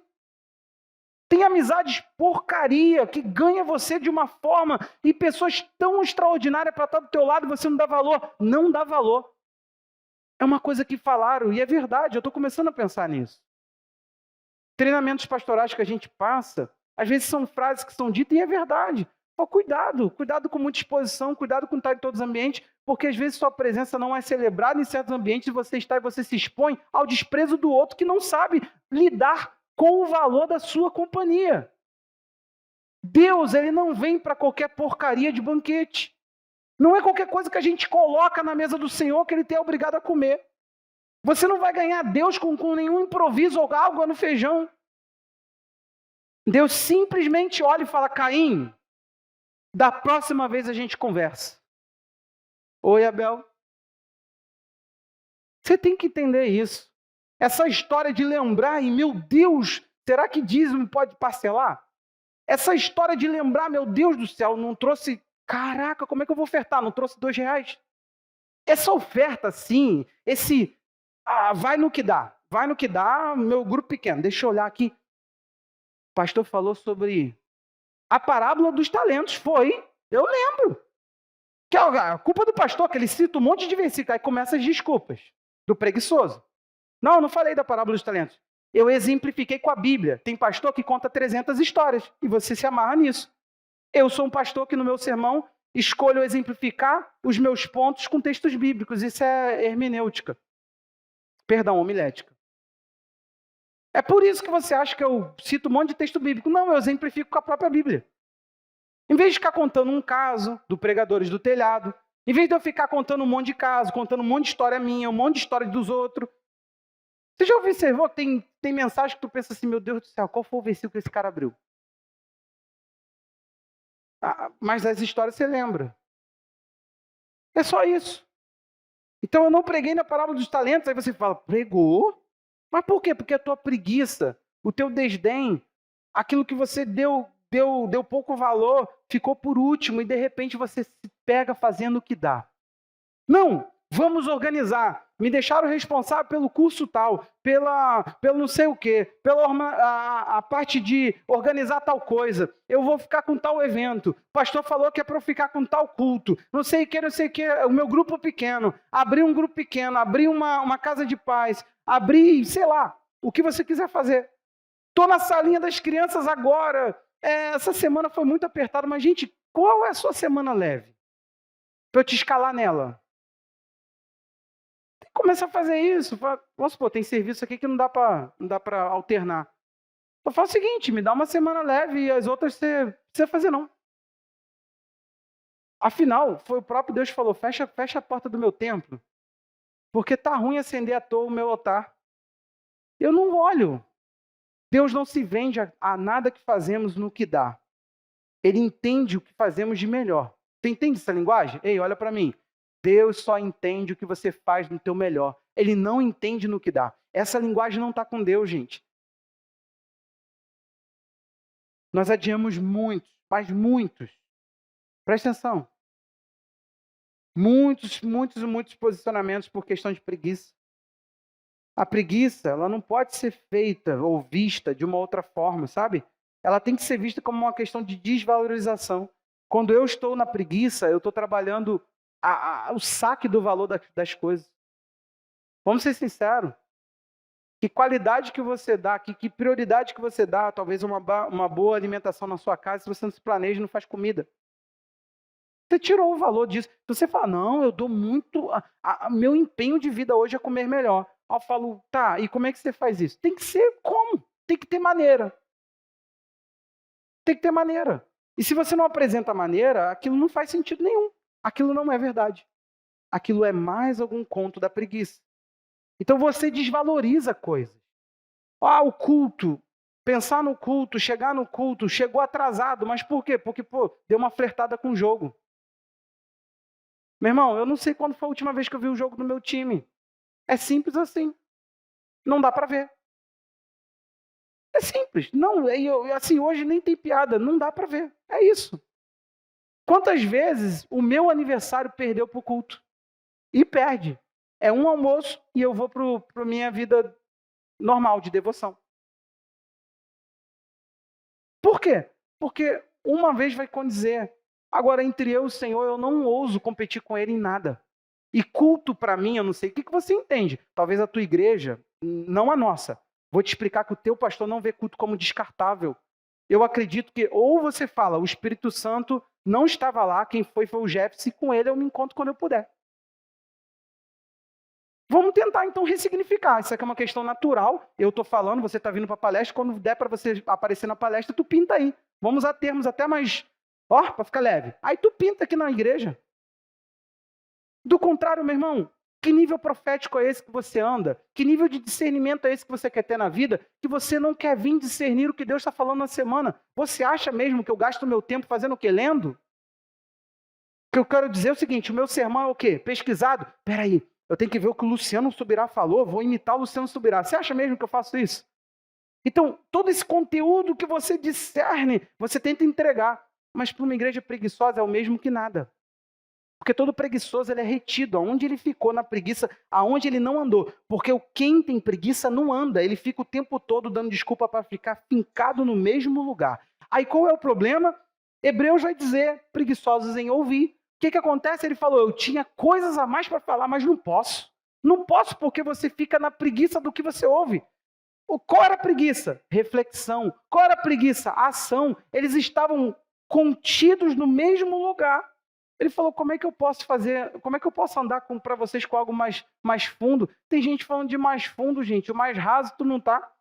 Tem amizades porcaria que ganha você de uma forma e pessoas tão extraordinárias para estar do teu lado e você não dá valor. Não dá valor. É uma coisa que falaram e é verdade, eu estou começando a pensar nisso. Treinamentos pastorais que a gente passa, às vezes são frases que são ditas e é verdade. Pô, cuidado com muita exposição, cuidado com estar em todos os ambientes, porque às vezes sua presença não é celebrada em certos ambientes e você está e você se expõe ao desprezo do outro que não sabe lidar com o valor da sua companhia. Deus, ele não vem para qualquer porcaria de banquete. Não é qualquer coisa que a gente coloca na mesa do Senhor que ele tem obrigado a comer. Você não vai ganhar Deus com nenhum improviso ou água no feijão. Deus simplesmente olha e fala, Caim, da próxima vez a gente conversa. Oi, Abel. Você tem que entender isso. Essa história de lembrar, e meu Deus, será que dízimo pode parcelar? Essa história de lembrar, meu Deus do céu, não trouxe, caraca, como é que eu vou ofertar? Não trouxe R$2. Essa oferta, sim, esse, vai no que dá, meu grupo pequeno, deixa eu olhar aqui. O pastor falou sobre a parábola dos talentos, eu lembro. Que é a culpa do pastor, que ele cita um monte de versículos, aí começa as desculpas do preguiçoso. Não falei da parábola dos talentos. Eu exemplifiquei com a Bíblia. Tem pastor que conta 300 histórias e você se amarra nisso. Eu sou um pastor que no meu sermão escolho exemplificar os meus pontos com textos bíblicos. Isso é hermenêutica. Perdão, homilética. É por isso que você acha que eu cito um monte de texto bíblico. Não, eu exemplifico com a própria Bíblia. Em vez de ficar contando um caso do Pregadores do Telhado, em vez de eu ficar contando um monte de caso, contando um monte de história minha, um monte de história dos outros. Você já observou que tem mensagem que tu pensa assim, meu Deus do céu, qual foi o versículo que esse cara abriu? Mas das histórias você lembra. É só isso. Então eu não preguei na parábola dos talentos, aí você fala, pregou? Mas por quê? Porque a tua preguiça, o teu desdém, aquilo que você deu pouco valor, ficou por último e de repente você se pega fazendo o que dá. Não, vamos organizar. Me deixaram responsável pelo curso tal, pelo não sei o quê, a parte de organizar tal coisa. Eu vou ficar com tal evento. O pastor falou que é para eu ficar com tal culto. Não sei o que, o meu grupo pequeno. Abrir um grupo pequeno, abrir uma casa de paz, abrir, sei lá, o que você quiser fazer. Estou na salinha das crianças agora. Essa semana foi muito apertada, mas, gente, qual é a sua semana leve? Para eu te escalar nela. Começa a fazer isso. Vamos supor, tem serviço aqui que não dá para alternar. Eu falo o seguinte, me dá uma semana leve e as outras você não precisa fazer não. Afinal, foi o próprio Deus que falou, fecha a porta do meu templo, porque tá ruim acender à toa o meu altar. Eu não olho. Deus não se vende a nada que fazemos no que dá. Ele entende o que fazemos de melhor. Você entende essa linguagem? Ei, olha para mim. Deus só entende o que você faz no teu melhor. Ele não entende no que dá. Essa linguagem não está com Deus, gente. Nós adiamos muitos, mas muitos. Presta atenção. Muitos posicionamentos por questão de preguiça. A preguiça, ela não pode ser feita ou vista de uma outra forma, sabe? Ela tem que ser vista como uma questão de desvalorização. Quando eu estou na preguiça, eu estou trabalhando o saque do valor das coisas. Vamos ser sinceros. Que qualidade que você dá, que prioridade que você dá, talvez uma boa alimentação na sua casa, se você não se planeja e não faz comida. Você tirou o valor disso. Se você fala, não, eu dou muito. Meu empenho de vida hoje é comer melhor. Aí eu falo, tá, e como é que você faz isso? Tem que ser como? Tem que ter maneira. Tem que ter maneira. E se você não apresenta maneira, aquilo não faz sentido nenhum. Aquilo não é verdade. Aquilo é mais algum conto da preguiça. Então você desvaloriza coisas. O culto. Pensar no culto, chegar no culto, chegou atrasado. Mas por quê? Porque, deu uma flertada com o jogo. Meu irmão, eu não sei quando foi a última vez que eu vi o jogo do meu time. É simples assim. Não dá para ver. É simples. Não, assim, hoje nem tem piada. Não dá para ver. É isso. Quantas vezes o meu aniversário perdeu para o culto? E perde. É um almoço e eu vou para minha vida normal de devoção. Por quê? Porque uma vez vai condizer. Agora, entre eu e o Senhor, eu não ouso competir com Ele em nada. E culto, para mim, eu não sei o que você entende. Talvez a tua igreja, não a nossa. Vou te explicar que o teu pastor não vê culto como descartável. Eu acredito que ou você fala, o Espírito Santo não estava lá, quem foi o Jefferson, e com ele eu me encontro quando eu puder. Vamos tentar, então, ressignificar. Isso aqui é uma questão natural. Eu estou falando, você está vindo para a palestra. Quando der para você aparecer na palestra, tu pinta aí. Vamos a termos até mais... para ficar leve. Aí tu pinta aqui na igreja. Do contrário, meu irmão, que nível profético é esse que você anda? Que nível de discernimento é esse que você quer ter na vida? Que você não quer vir discernir o que Deus está falando na semana. Você acha mesmo que eu gasto o meu tempo fazendo o quê? Lendo? O que eu quero dizer é o seguinte, o meu sermão é o quê? Pesquisado? Peraí. Eu tenho que ver o que o Luciano Subirá falou, vou imitar o Luciano Subirá. Você acha mesmo que eu faço isso? Então, todo esse conteúdo que você discerne, você tenta entregar. Mas para uma igreja preguiçosa é o mesmo que nada. Porque todo preguiçoso ele é retido. Aonde ele ficou na preguiça, aonde ele não andou. Porque quem tem preguiça não anda. Ele fica o tempo todo dando desculpa para ficar fincado no mesmo lugar. Aí qual é o problema? Hebreus vai dizer, preguiçosos em ouvir. O que acontece? Ele falou, eu tinha coisas a mais para falar, mas não posso. Não posso porque você fica na preguiça do que você ouve. Qual era a preguiça? Reflexão. Qual era a preguiça? Ação. Eles estavam contidos no mesmo lugar. Ele falou, como é que eu posso fazer, como é que eu posso andar para vocês com algo mais fundo? Tem gente falando de mais fundo, gente. O mais raso tu não tá.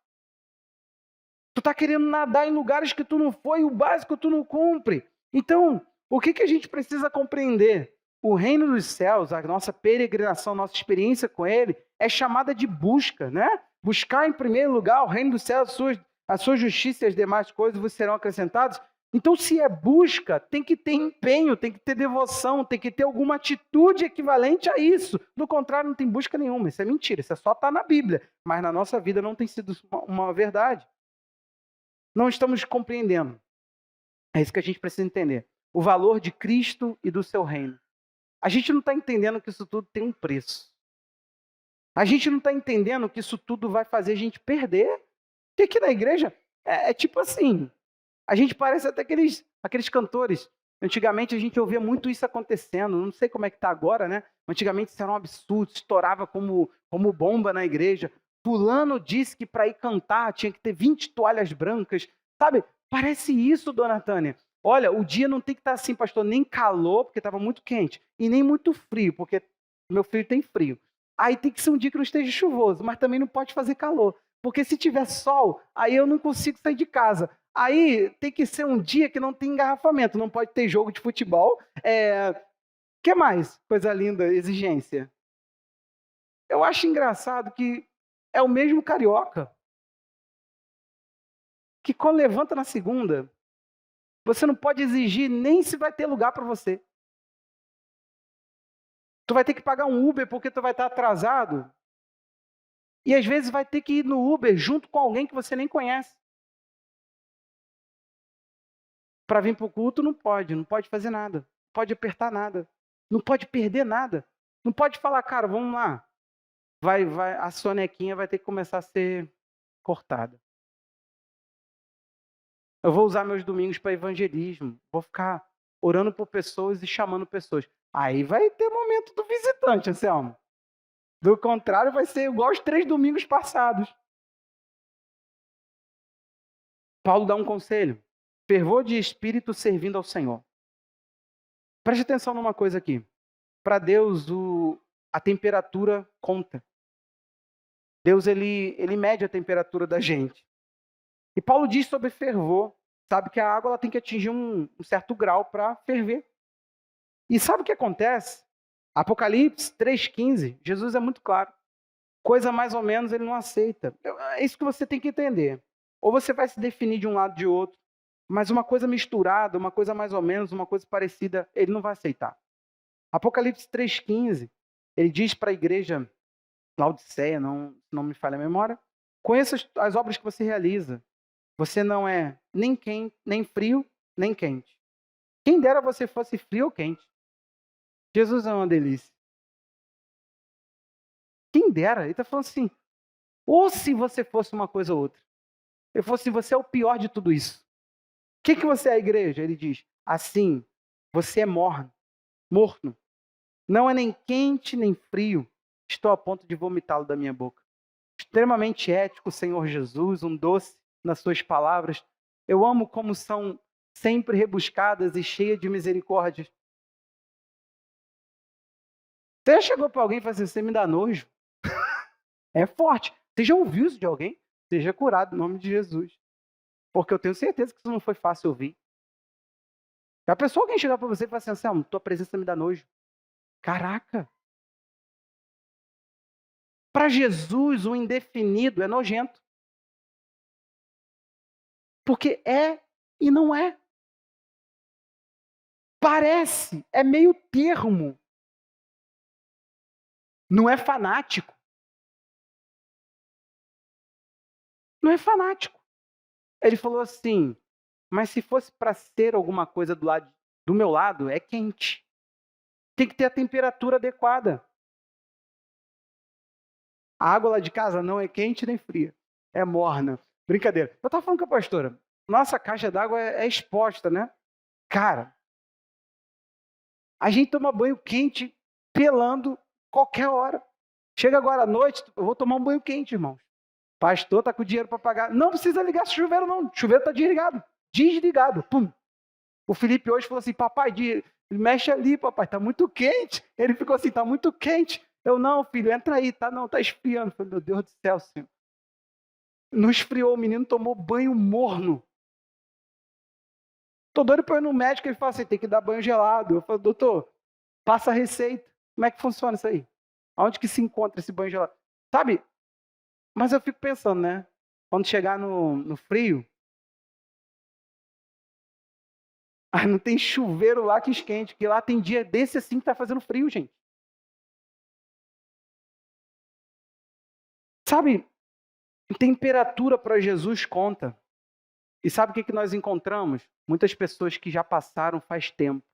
Tu tá querendo nadar em lugares que tu não foi, o básico tu não cumpre. Então, o que a gente precisa compreender? O reino dos céus, a nossa peregrinação, a nossa experiência com ele, é chamada de busca, né? Buscar em primeiro lugar o reino dos céus, a sua justiça e as demais coisas vos serão acrescentadas. Então, se é busca, tem que ter empenho, tem que ter devoção, tem que ter alguma atitude equivalente a isso. Do contrário, não tem busca nenhuma. Isso é mentira, isso é só estar na Bíblia. Mas na nossa vida não tem sido uma verdade. Não estamos compreendendo. É isso que a gente precisa entender. O valor de Cristo e do seu reino. A gente não está entendendo que isso tudo tem um preço. A gente não está entendendo que isso tudo vai fazer a gente perder. Porque aqui na igreja é tipo assim, a gente parece até aqueles cantores. Antigamente a gente ouvia muito isso acontecendo. Não sei como é que está agora, né? Antigamente isso era um absurdo, estourava como bomba na igreja. Fulano disse que para ir cantar tinha que ter 20 toalhas brancas. Sabe? Parece isso, dona Tânia. Olha, o dia não tem que estar assim, pastor, nem calor, porque estava muito quente, e nem muito frio, porque meu filho tem frio. Aí tem que ser um dia que não esteja chuvoso, mas também não pode fazer calor. Porque se tiver sol, aí eu não consigo sair de casa. Aí tem que ser um dia que não tem engarrafamento, não pode ter jogo de futebol. Que mais? Coisa linda, exigência. Eu acho engraçado que é o mesmo carioca que quando levanta na segunda, você não pode exigir nem se vai ter lugar para você. Tu vai ter que pagar um Uber porque tu vai estar atrasado. E às vezes vai ter que ir no Uber junto com alguém que você nem conhece. Para vir para o culto não pode fazer nada. Não pode apertar nada. Não pode perder nada. Não pode falar, cara, vamos lá. A sonequinha vai ter que começar a ser cortada. Eu vou usar meus domingos para evangelismo. Vou ficar orando por pessoas e chamando pessoas. Aí vai ter momento do visitante, Anselmo. Do contrário, vai ser igual os 3 domingos passados. Paulo dá um conselho. Fervor de espírito servindo ao Senhor. Preste atenção numa coisa aqui. Para Deus, a temperatura conta. Deus, ele mede a temperatura da gente. E Paulo diz sobre fervor. Sabe que a água ela tem que atingir um certo grau para ferver. E sabe o que acontece? Apocalipse 3,15, Jesus é muito claro. Coisa mais ou menos ele não aceita. É isso que você tem que entender. Ou você vai se definir de um lado ou de outro, mas uma coisa misturada, uma coisa mais ou menos, uma coisa parecida, ele não vai aceitar. Apocalipse 3,15, ele diz para a igreja Laodiceia, se não me falha a memória, conheça as obras que você realiza. Você não é nem quente, nem frio, nem quente. Quem dera você fosse frio ou quente. Jesus é uma delícia. Quem dera, ele está falando assim, ou se você fosse uma coisa ou outra. Ele falou assim, você é o pior de tudo isso. O que você é, igreja? Ele diz, assim, você é morno. Não é nem quente, nem frio. Estou a ponto de vomitá-lo da minha boca. Extremamente ético, Senhor Jesus, um doce nas suas palavras. Eu amo como são sempre rebuscadas e cheias de misericórdia. Você já chegou para alguém e falou assim, você me dá nojo? É forte. Você já ouviu isso de alguém? Seja curado em nome de Jesus. Porque eu tenho certeza que isso não foi fácil ouvir. Já pensou alguém chegar para você e falar assim, Anselmo, tua presença me dá nojo. Caraca! Para Jesus, o indefinido é nojento. Porque é e não é. Parece, é meio termo. Não é fanático. Não é fanático. Ele falou assim, mas se fosse para ser alguma coisa do meu lado, é quente. Tem que ter a temperatura adequada. A água lá de casa não é quente nem fria. É morna. Brincadeira. Eu estava falando com a pastora. Nossa caixa d'água é exposta, né? Cara, a gente toma banho quente pelando qualquer hora. Chega agora à noite, eu vou tomar um banho quente, irmãos. Pastor tá com dinheiro para pagar. Não precisa ligar esse chuveiro, não. O chuveiro tá desligado. Desligado. Pum. O Felipe hoje falou assim, papai, mexe ali, papai, tá muito quente. Ele ficou assim, tá muito quente. Eu, não, filho, entra aí, tá? Não, tá esfriando. Eu falei, meu Deus do céu, Senhor. Não esfriou, o menino tomou banho morno. Tô doido para ir no médico, ele fala assim, tem que dar banho gelado. Eu falo, doutor, passa a receita. Como é que funciona isso aí? Aonde que se encontra esse banho gelado? Sabe? Mas eu fico pensando, né? Quando chegar no frio, não tem chuveiro lá que esquente, que lá tem dia desse assim que tá fazendo frio, gente. Sabe? Temperatura para Jesus conta. E sabe o que nós encontramos? Muitas pessoas que já passaram faz tempo.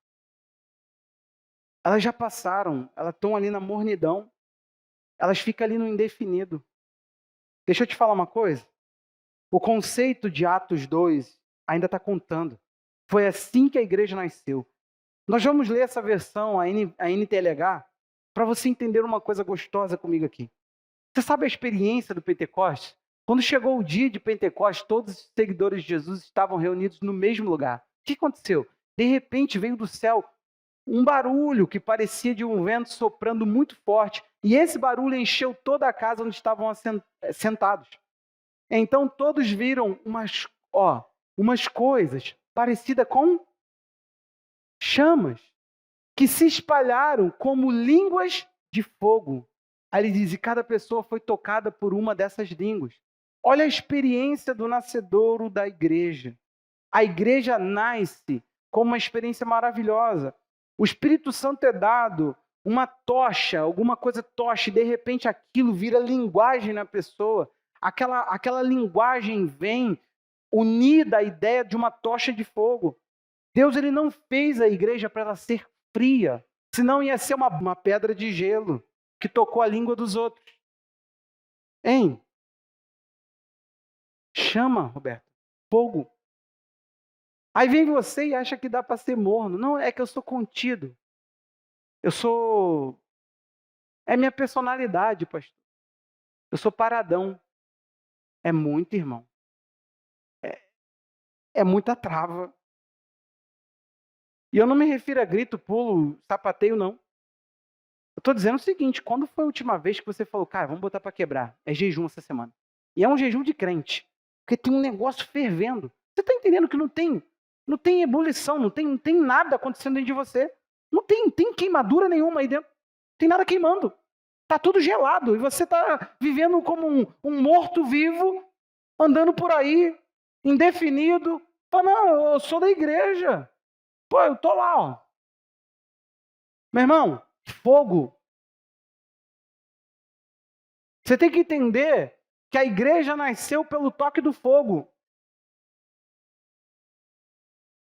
Elas já passaram, elas estão ali na mornidão. Elas ficam ali no indefinido. Deixa eu te falar uma coisa. O conceito de Atos 2 ainda está contando. Foi assim que a igreja nasceu. Nós vamos ler essa versão, a NTLH, para você entender uma coisa gostosa comigo aqui. Você sabe a experiência do Pentecostes? Quando chegou o dia de Pentecostes, todos os seguidores de Jesus estavam reunidos no mesmo lugar. O que aconteceu? De repente veio do céu um barulho que parecia de um vento soprando muito forte. E esse barulho encheu toda a casa onde estavam sentados. Então todos viram umas coisas parecidas com chamas que se espalharam como línguas de fogo. Aí ele diz, e cada pessoa foi tocada por uma dessas línguas. Olha a experiência do nascedouro da igreja. A igreja nasce com uma experiência maravilhosa. O Espírito Santo é dado uma tocha, alguma coisa tocha, e de repente aquilo vira linguagem na pessoa. Aquela linguagem vem unida à ideia de uma tocha de fogo. Deus ele não fez a igreja para ela ser fria, senão ia ser uma pedra de gelo que tocou a língua dos outros. Hein? Chama, Roberto. Fogo. Aí vem você e acha que dá para ser morno. Não, é que eu sou contido. Eu sou É minha personalidade, pastor. Eu sou paradão. É muito, irmão. É muita trava. E eu não me refiro a grito, pulo, sapateio, não. Eu estou dizendo o seguinte, quando foi a última vez que você falou, cara, vamos botar para quebrar? É jejum essa semana. E é um jejum de crente. Porque tem um negócio fervendo. Você está entendendo que não tem ebulição, não tem nada acontecendo dentro de você. Não tem queimadura nenhuma aí dentro. Não tem nada queimando. Está tudo gelado. E você está vivendo como um morto-vivo, andando por aí, indefinido. Fala, não, eu sou da igreja. Pô, eu tô lá, ó. Meu irmão, fogo. Você tem que entender que a igreja nasceu pelo toque do fogo.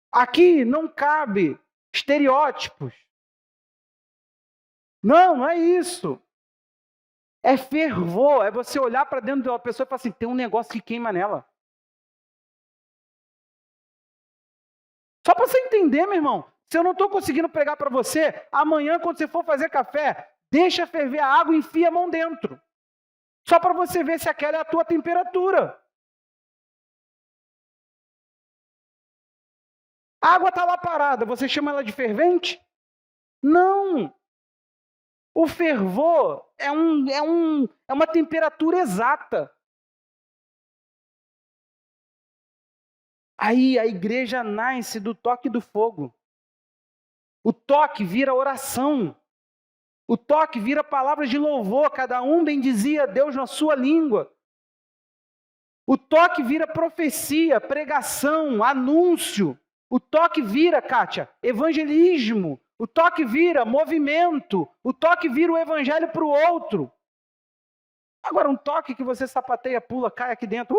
Aqui não cabe estereótipos. Não é isso. É fervor, é você olhar para dentro de uma pessoa e falar assim, tem um negócio que queima nela. Só para você entender, meu irmão, se eu não estou conseguindo pregar para você, amanhã quando você for fazer café, deixa ferver a água e enfia a mão dentro. Só para você ver se aquela é a tua temperatura. A água está lá parada, você chama ela de fervente? Não. O fervor é uma temperatura exata. Aí a igreja nasce do toque do fogo. O toque vira oração. O toque vira palavras de louvor. Cada um bendizia a Deus na sua língua. O toque vira profecia, pregação, anúncio. O toque vira, Kátia, evangelismo. O toque vira movimento. O toque vira o evangelho para o outro. Agora, um toque que você sapateia, pula, cai aqui dentro,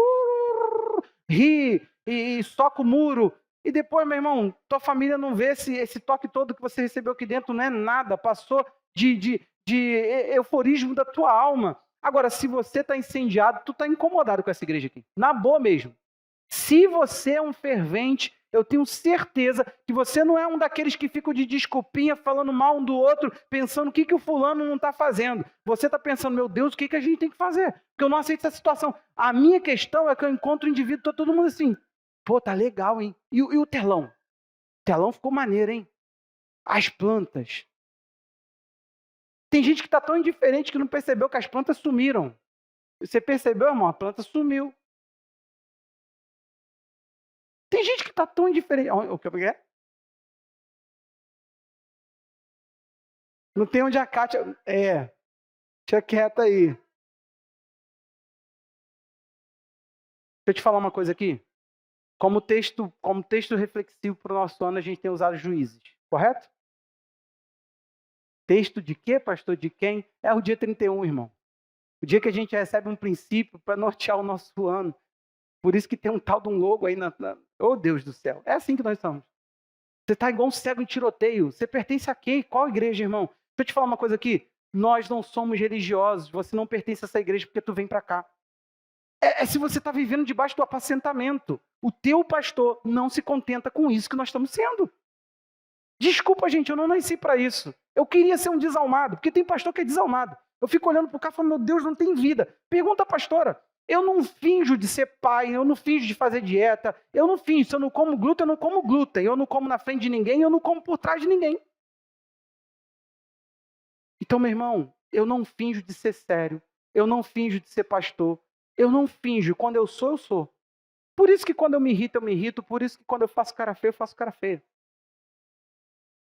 ri e soca o muro. E depois, meu irmão, tua família não vê esse toque todo que você recebeu aqui dentro, não é nada. Passou de euforismo da tua alma. Agora, se você está incendiado, tu está incomodado com essa igreja aqui. Na boa mesmo. Se você é um fervente, eu tenho certeza que você não é um daqueles que ficam de desculpinha, falando mal um do outro, pensando o que o fulano não está fazendo. Você está pensando, meu Deus, o que a gente tem que fazer? Porque eu não aceito essa situação. A minha questão é que eu encontro o indivíduo, tá todo mundo assim, pô, tá legal, hein? E o telão? O telão ficou maneiro, hein? As plantas. Tem gente que está tão indiferente que não percebeu que as plantas sumiram. Você percebeu, irmão? A planta sumiu. Tem gente que está tão indiferente. O que é? Não tem onde a Kátia... deixa quieta aí. Deixa eu te falar uma coisa aqui. Como texto reflexivo para o nosso ano, a gente tem usado Juízes, correto? Texto de quê, pastor? De quem? É o dia 31, irmão. O dia que a gente recebe um princípio para nortear o nosso ano. Por isso que tem um tal de um logo aí Oh, Deus do céu. É assim que nós somos. Você está igual um cego em tiroteio. Você pertence a quem? Qual igreja, irmão? Deixa eu te falar uma coisa aqui. Nós não somos religiosos. Você não pertence a essa igreja porque tu vem para cá. É se você está vivendo debaixo do apacentamento. O teu pastor não se contenta com isso que nós estamos sendo. Desculpa, gente, eu não nasci para isso. Eu queria ser um desalmado, porque tem pastor que é desalmado. Eu fico olhando para o cara e falo, meu Deus, não tem vida. Pergunta à pastora. Eu não finjo de ser pai, eu não finjo de fazer dieta, eu não finjo. Se eu não como glúten, eu não como glúten. Eu não como na frente de ninguém, eu não como por trás de ninguém. Então, meu irmão, eu não finjo de ser sério. Eu não finjo de ser pastor. Eu não finjo. Quando eu sou, eu sou. Por isso que quando eu me irrito, eu me irrito. Por isso que quando eu faço cara feia, eu faço cara feia.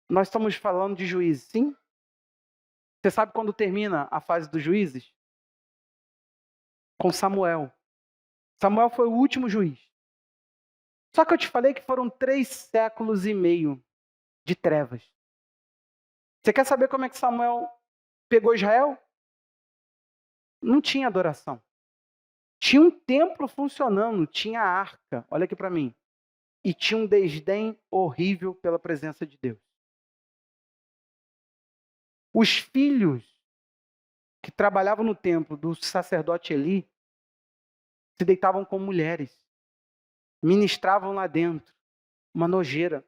Nós estamos falando de juízes, sim? Você sabe quando termina a fase dos juízes? Com Samuel. Samuel foi o último juiz. Só que eu te falei que foram 3 séculos e meio de trevas. Você quer saber como é que Samuel pegou Israel? Não tinha adoração. Tinha um templo funcionando, tinha a arca, olha aqui para mim. E tinha um desdém horrível pela presença de Deus. Os filhos que trabalhavam no templo do sacerdote Eli se deitavam com mulheres, ministravam lá dentro, uma nojeira.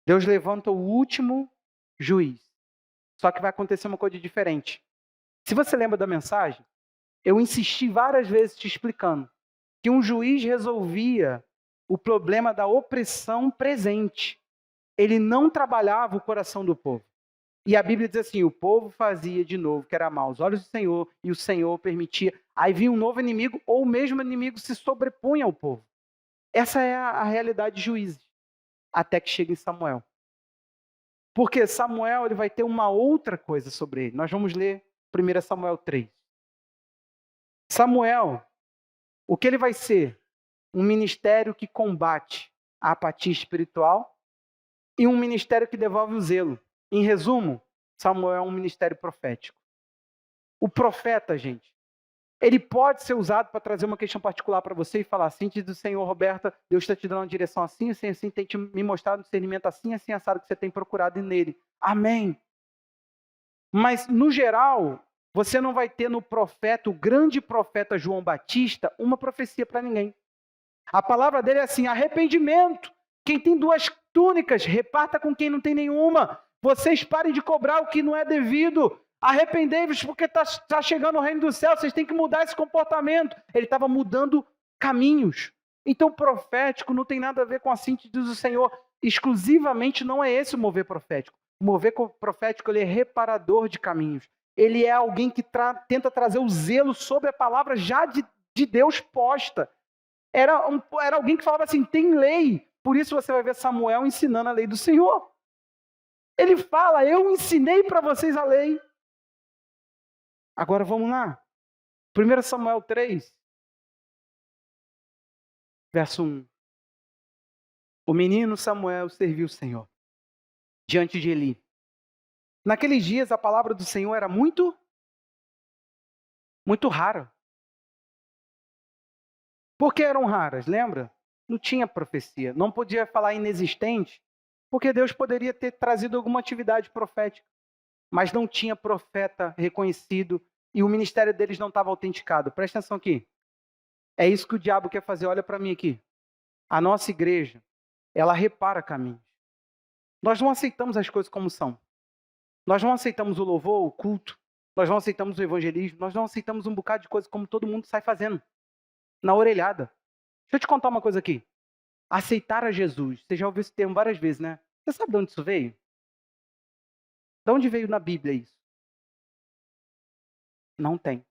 Deus levanta o último juiz. Só que vai acontecer uma coisa diferente. Se você lembra da mensagem, eu insisti várias vezes te explicando que um juiz resolvia o problema da opressão presente. Ele não trabalhava o coração do povo. E a Bíblia diz assim, o povo fazia de novo, que era mal, aos olhos do Senhor, e o Senhor permitia. Aí vinha um novo inimigo, ou o mesmo inimigo se sobrepunha ao povo. Essa é a realidade de Juízes, até que chega em Samuel. Porque Samuel ele vai ter uma outra coisa sobre ele. Nós vamos ler 1 Samuel 3. Samuel, o que ele vai ser? Um ministério que combate a apatia espiritual e um ministério que devolve o zelo. Em resumo, Samuel é um ministério profético. O profeta, gente, ele pode ser usado para trazer uma questão particular para você e falar assim, diz o Senhor, Roberta, Deus está te dando uma direção assim, assim, assim, tem te me mostrado um discernimento assim, assim, assado que você tem procurado nele. Amém. Mas, no geral, você não vai ter no profeta, o grande profeta João Batista, uma profecia para ninguém. A palavra dele é assim, arrependimento. Quem tem 2 túnicas, reparta com quem não tem nenhuma. Vocês parem de cobrar o que não é devido. Arrependei-vos porque está chegando o reino do céu. Vocês têm que mudar esse comportamento. Ele estava mudando caminhos. Então, profético não tem nada a ver com a síntese do Senhor. Exclusivamente não é esse o mover profético. O mover profético ele é reparador de caminhos. Ele é alguém que tenta trazer o zelo sobre a palavra já de Deus posta. Era alguém que falava assim, tem lei. Por isso você vai ver Samuel ensinando a lei do Senhor. Ele fala, eu ensinei para vocês a lei. Agora vamos lá. 1 Samuel 3, verso 1. O menino Samuel serviu o Senhor diante de Eli. Naqueles dias a palavra do Senhor era muito rara. Por que eram raras? Lembra? Não tinha profecia. Não podia falar inexistente, porque Deus poderia ter trazido alguma atividade profética. Mas não tinha profeta reconhecido e o ministério deles não estava autenticado. Presta atenção aqui. É isso que o diabo quer fazer. Olha para mim aqui. A nossa igreja, ela repara caminhos. Nós não aceitamos as coisas como são. Nós não aceitamos o louvor, o culto. Nós não aceitamos o evangelismo. Nós não aceitamos um bocado de coisa como todo mundo sai fazendo. Na orelhada. Deixa eu te contar uma coisa aqui. Aceitar a Jesus. Você já ouviu esse termo várias vezes, né? Você sabe de onde isso veio? De onde veio na Bíblia isso? Não tem.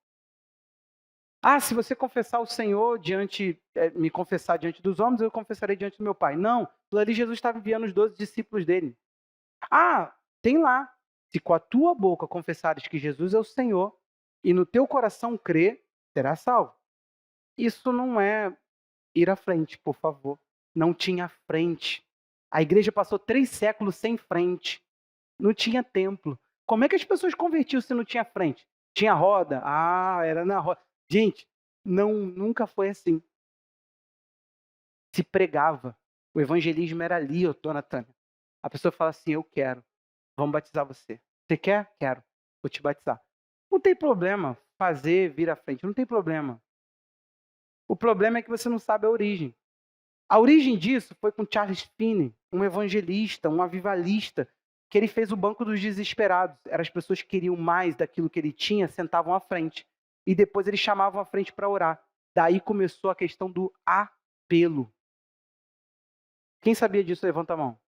Ah, se você confessar o Senhor me confessar diante dos homens, eu confessarei diante do meu Pai. Não, ali Jesus estava enviando os 12 discípulos dele. Ah, tem lá. Se com a tua boca confessares que Jesus é o Senhor e no teu coração crer, serás salvo. Isso não é ir à frente, por favor. Não tinha frente. A igreja passou 3 séculos sem frente. Não tinha templo. Como é que as pessoas convertiam se não tinha frente? Tinha roda? Ah, era na roda. Gente, nunca foi assim. Se pregava. O evangelismo era ali, dona Tânia. A pessoa fala assim, eu quero. Vamos batizar você. Você quer? Quero. Vou te batizar. Não tem problema vir à frente. Não tem problema. O problema é que você não sabe a origem. A origem disso foi com Charles Finney, um evangelista, um avivalista, que ele fez o banco dos desesperados. As pessoas que queriam mais daquilo que ele tinha, sentavam à frente. E depois eles chamavam à frente para orar. Daí começou a questão do apelo. Quem sabia disso, levanta a mão.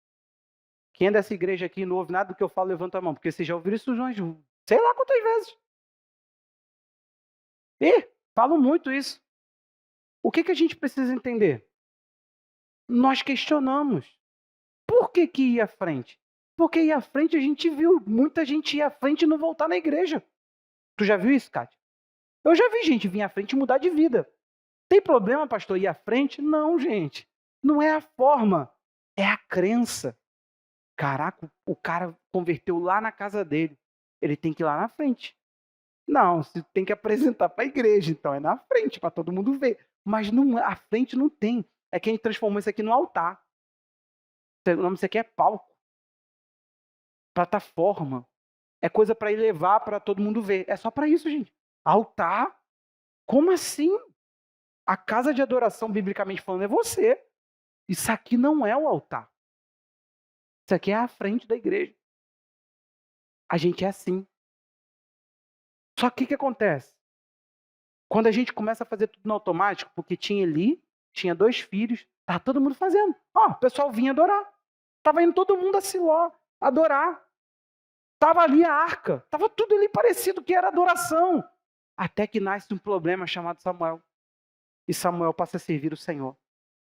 Quem é dessa igreja aqui e não ouve nada do que eu falo, levanta a mão. Porque vocês já ouviram isso, sei lá quantas vezes. E falo muito isso. O que a gente precisa entender? Nós questionamos. Por que ir à frente? Porque ir à frente a gente viu muita gente ir à frente e não voltar na igreja. Tu já viu isso, Kátia? Eu já vi gente vir à frente e mudar de vida. Tem problema, pastor, ir à frente? Não, gente. Não é a forma, é a crença. Caraca, o cara converteu lá na casa dele. Ele tem que ir lá na frente. Não, você tem que apresentar para a igreja, então é na frente, para todo mundo ver. Mas não, à frente não tem. É que a gente transformou isso aqui no altar. O nome disso aqui é palco. Plataforma. É coisa para ir levar para todo mundo ver. É só para isso, gente. Altar? Como assim? A casa de adoração, biblicamente falando, é você. Isso aqui não é o altar. Isso aqui é a frente da igreja. A gente é assim. Só que o que acontece? Quando a gente começa a fazer tudo no automático, porque tinha Eli, tinha 2 filhos, estava todo mundo fazendo. Ó, o pessoal vinha adorar. Estava indo todo mundo a Siló adorar. Estava ali a arca. Estava tudo ali parecido que era adoração. Até que nasce um problema chamado Samuel. E Samuel passa a servir o Senhor.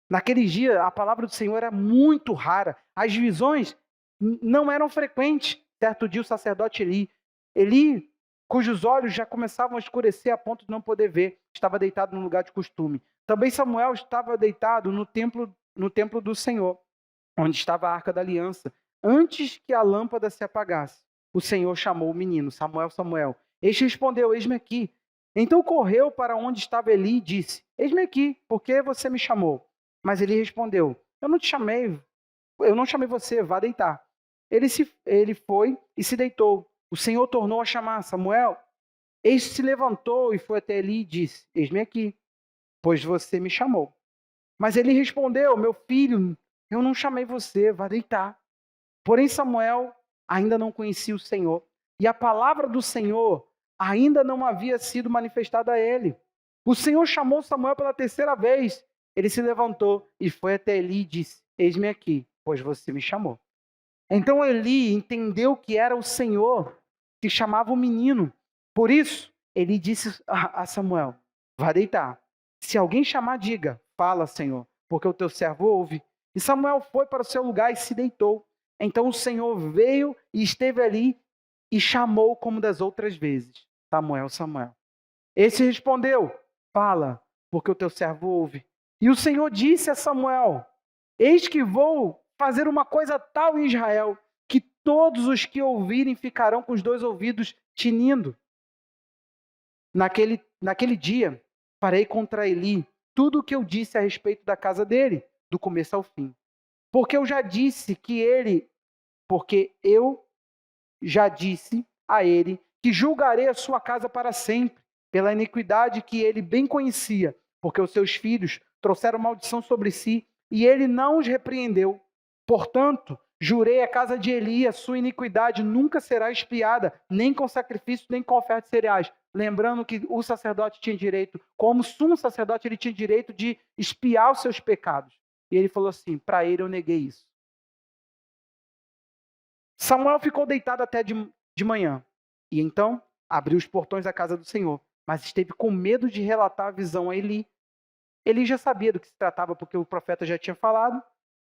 Naquele dia, a palavra do Senhor era muito rara. As visões não eram frequentes. Certo dia, o sacerdote Eli, cujos olhos já começavam a escurecer a ponto de não poder ver, estava deitado no lugar de costume. Também Samuel estava deitado no templo do Senhor, onde estava a arca da aliança. Antes que a lâmpada se apagasse, o Senhor chamou o menino: Samuel, Samuel. Este respondeu: eis-me aqui. Então correu para onde estava Eli e disse: eis-me aqui, por que você me chamou? Mas Eli respondeu: eu não chamei você, vá deitar. Ele foi e se deitou. O Senhor tornou a chamar: Samuel. Este se levantou e foi até Eli e disse: eis-me aqui, pois você me chamou. Mas ele respondeu: meu filho, eu não chamei você, vá deitar. Porém Samuel ainda não conhecia o Senhor, e a palavra do Senhor ainda não havia sido manifestada a ele. O Senhor chamou Samuel pela 3ª vez. Ele se levantou e foi até Eli e disse: eis-me aqui, pois você me chamou. Então Eli entendeu que era o Senhor que chamava o menino. Por isso, Eli disse a Samuel: vá deitar. Se alguém chamar, diga: fala, Senhor, porque o teu servo ouve. E Samuel foi para o seu lugar e se deitou. Então o Senhor veio e esteve ali e chamou como das outras vezes: Samuel, Samuel. Esse respondeu: fala, porque o teu servo ouve. E o Senhor disse a Samuel: eis que vou fazer uma coisa tal em Israel, que todos os que ouvirem ficarão com os 2 ouvidos tinindo. Naquele dia, farei contra Eli tudo o que eu disse a respeito da casa dele, do começo ao fim. Porque eu já disse a ele que julgarei a sua casa para sempre, pela iniquidade que ele bem conhecia, porque os seus filhos trouxeram maldição sobre si, e ele não os repreendeu. Portanto, jurei à casa de Eli: a sua iniquidade nunca será expiada, nem com sacrifício, nem com oferta de cereais. Lembrando que o sacerdote tinha direito, como sumo sacerdote, ele tinha direito de expiar os seus pecados. E ele falou assim: para ele eu neguei isso. Samuel ficou deitado até de manhã, e então abriu os portões da casa do Senhor, mas esteve com medo de relatar a visão a Eli. Eli já sabia do que se tratava, porque o profeta já tinha falado.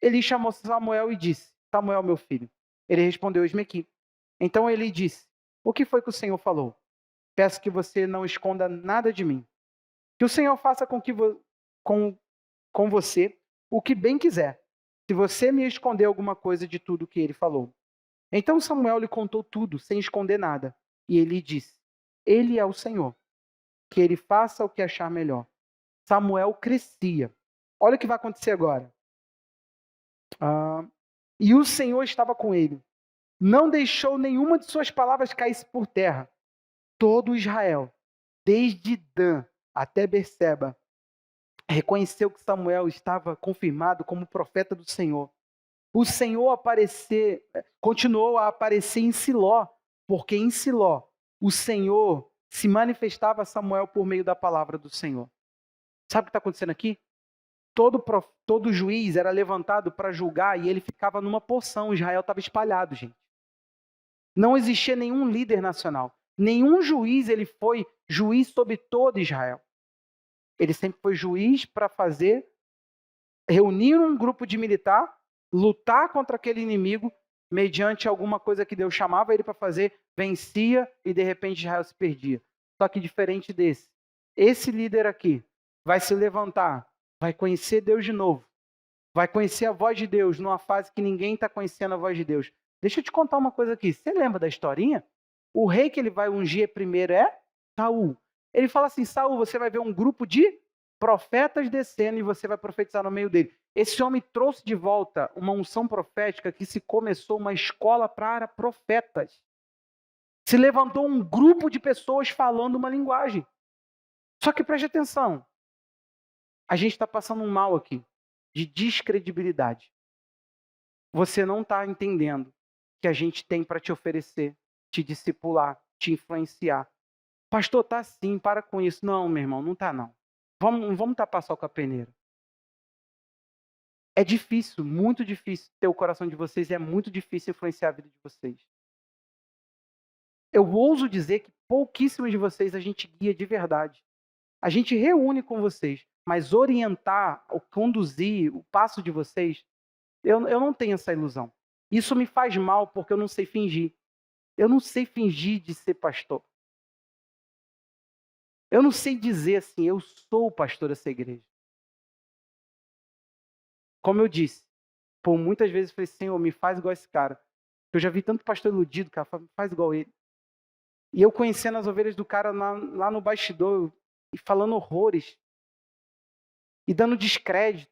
Eli chamou Samuel e disse: Samuel, meu filho. Ele respondeu: eis-me aqui. Então Eli disse: o que foi que o Senhor falou? Peço que você não esconda nada de mim. Que o Senhor faça com você o que bem quiser, se você me esconder alguma coisa de tudo que ele falou. Então Samuel lhe contou tudo, sem esconder nada. E Eli disse: ele é o Senhor, que ele faça o que achar melhor. Samuel crescia. Olha o que vai acontecer agora. E o Senhor estava com ele. Não deixou nenhuma de suas palavras cair por terra. Todo Israel, desde Dan até Berseba, reconheceu que Samuel estava confirmado como profeta do Senhor. O Senhor continuou a aparecer em Siló, porque em Siló o Senhor se manifestava a Samuel por meio da palavra do Senhor. Sabe o que está acontecendo aqui? Todo juiz era levantado para julgar e ele ficava numa porção. Israel estava espalhado, gente. Não existia nenhum líder nacional. Nenhum juiz ele foi juiz sobre todo Israel. Ele sempre foi juiz para reunir um grupo de militar, lutar contra aquele inimigo, mediante alguma coisa que Deus chamava ele para fazer, vencia e de repente Israel se perdia. Só que diferente esse líder aqui vai se levantar, vai conhecer Deus de novo, vai conhecer a voz de Deus numa fase que ninguém está conhecendo a voz de Deus. Deixa eu te contar uma coisa aqui. Você lembra da historinha? O rei que ele vai ungir primeiro é Saul. Ele fala assim: Saul, você vai ver um grupo de profetas descendo e você vai profetizar no meio dele. Esse homem trouxe de volta uma unção profética que se começou uma escola para profetas. Se levantou um grupo de pessoas falando uma linguagem. Só que preste atenção. A gente está passando um mal aqui de descredibilidade. Você não está entendendo o que a gente tem para te oferecer. te discipular, te influenciar. Pastor, tá sim, para com isso. Não, meu irmão, não tá não. Vamos tapar só com a peneira. É difícil, muito difícil ter o coração de vocês, é muito difícil influenciar a vida de vocês. Eu ouso dizer que pouquíssimos de vocês a gente guia de verdade. A gente reúne com vocês, mas orientar, ou conduzir o passo de vocês, eu não tenho essa ilusão. Isso me faz mal porque eu não sei fingir. Eu não sei fingir de ser pastor. Eu não sei dizer assim, eu sou o pastor dessa igreja. Como eu disse, por muitas vezes eu falei, Senhor, me faz igual esse cara. Eu já vi tanto pastor iludido, cara, faz igual ele. E eu conhecendo as ovelhas do cara lá no bastidor, e falando horrores, e dando descrédito,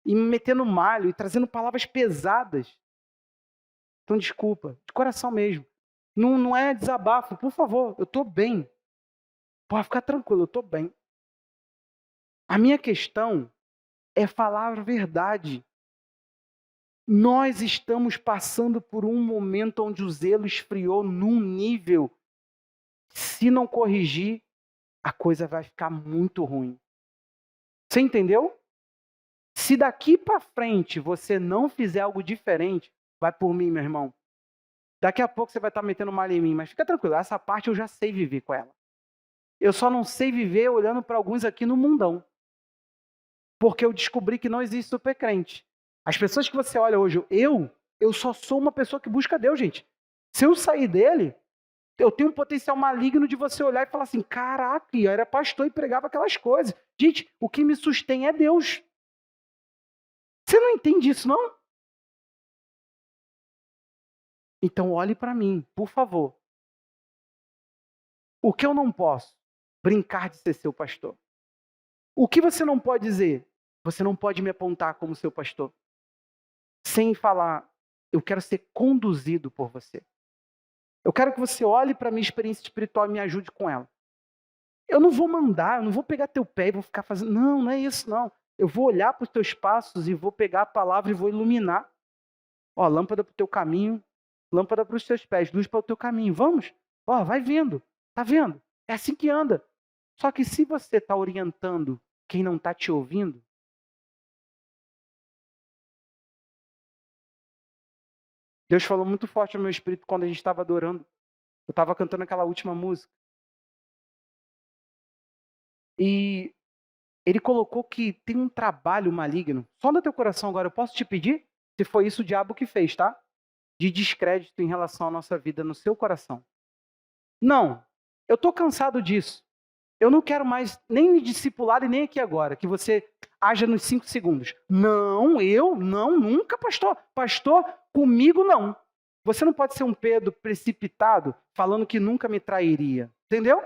e me metendo malho, e trazendo palavras pesadas. Então, desculpa, de coração mesmo. Não é desabafo, por favor, eu estou bem. Pode ficar tranquilo, eu estou bem. A minha questão é falar a verdade. Nós estamos passando por um momento onde o zelo esfriou num nível, se não corrigir, a coisa vai ficar muito ruim. Você entendeu? Se daqui para frente você não fizer algo diferente, vai por mim, meu irmão. Daqui a pouco você vai estar metendo malha em mim, mas fica tranquilo, essa parte eu já sei viver com ela. Eu só não sei viver olhando para alguns aqui no mundão. Porque eu descobri que não existe supercrente. As pessoas que você olha hoje, eu só sou uma pessoa que busca Deus, gente. Se eu sair dele, eu tenho um potencial maligno de você olhar e falar assim, caraca, eu era pastor e pregava aquelas coisas. Gente, o que me sustém é Deus. Você não entende isso, não? Então olhe para mim, por favor. O que eu não posso? Brincar de ser seu pastor. O que você não pode dizer? Você não pode me apontar como seu pastor. Sem falar, eu quero ser conduzido por você. Eu quero que você olhe para a minha experiência espiritual e me ajude com ela. Eu não vou mandar, eu não vou pegar teu pé e vou ficar fazendo... Não é isso, não. Eu vou olhar para os teus passos e vou pegar a palavra e vou iluminar. Ó, lâmpada para o teu caminho, lâmpada para os teus pés, luz para o teu caminho. Vamos? Ó, vai vendo. Tá vendo? É assim que anda. Só que se você está orientando quem não está te ouvindo, Deus falou muito forte no meu espírito quando a gente estava adorando. Eu estava cantando aquela última música. E ele colocou que tem um trabalho maligno. Só no teu coração agora, eu posso te pedir? Se foi isso o diabo que fez, tá? De descrédito em relação à nossa vida no seu coração. Não, eu estou cansado disso. Eu não quero mais nem me discipular e nem aqui agora, que você haja nos 5 segundos. Não, nunca, pastor. Pastor, comigo não. Você não pode ser um Pedro precipitado, falando que nunca me trairia. Entendeu?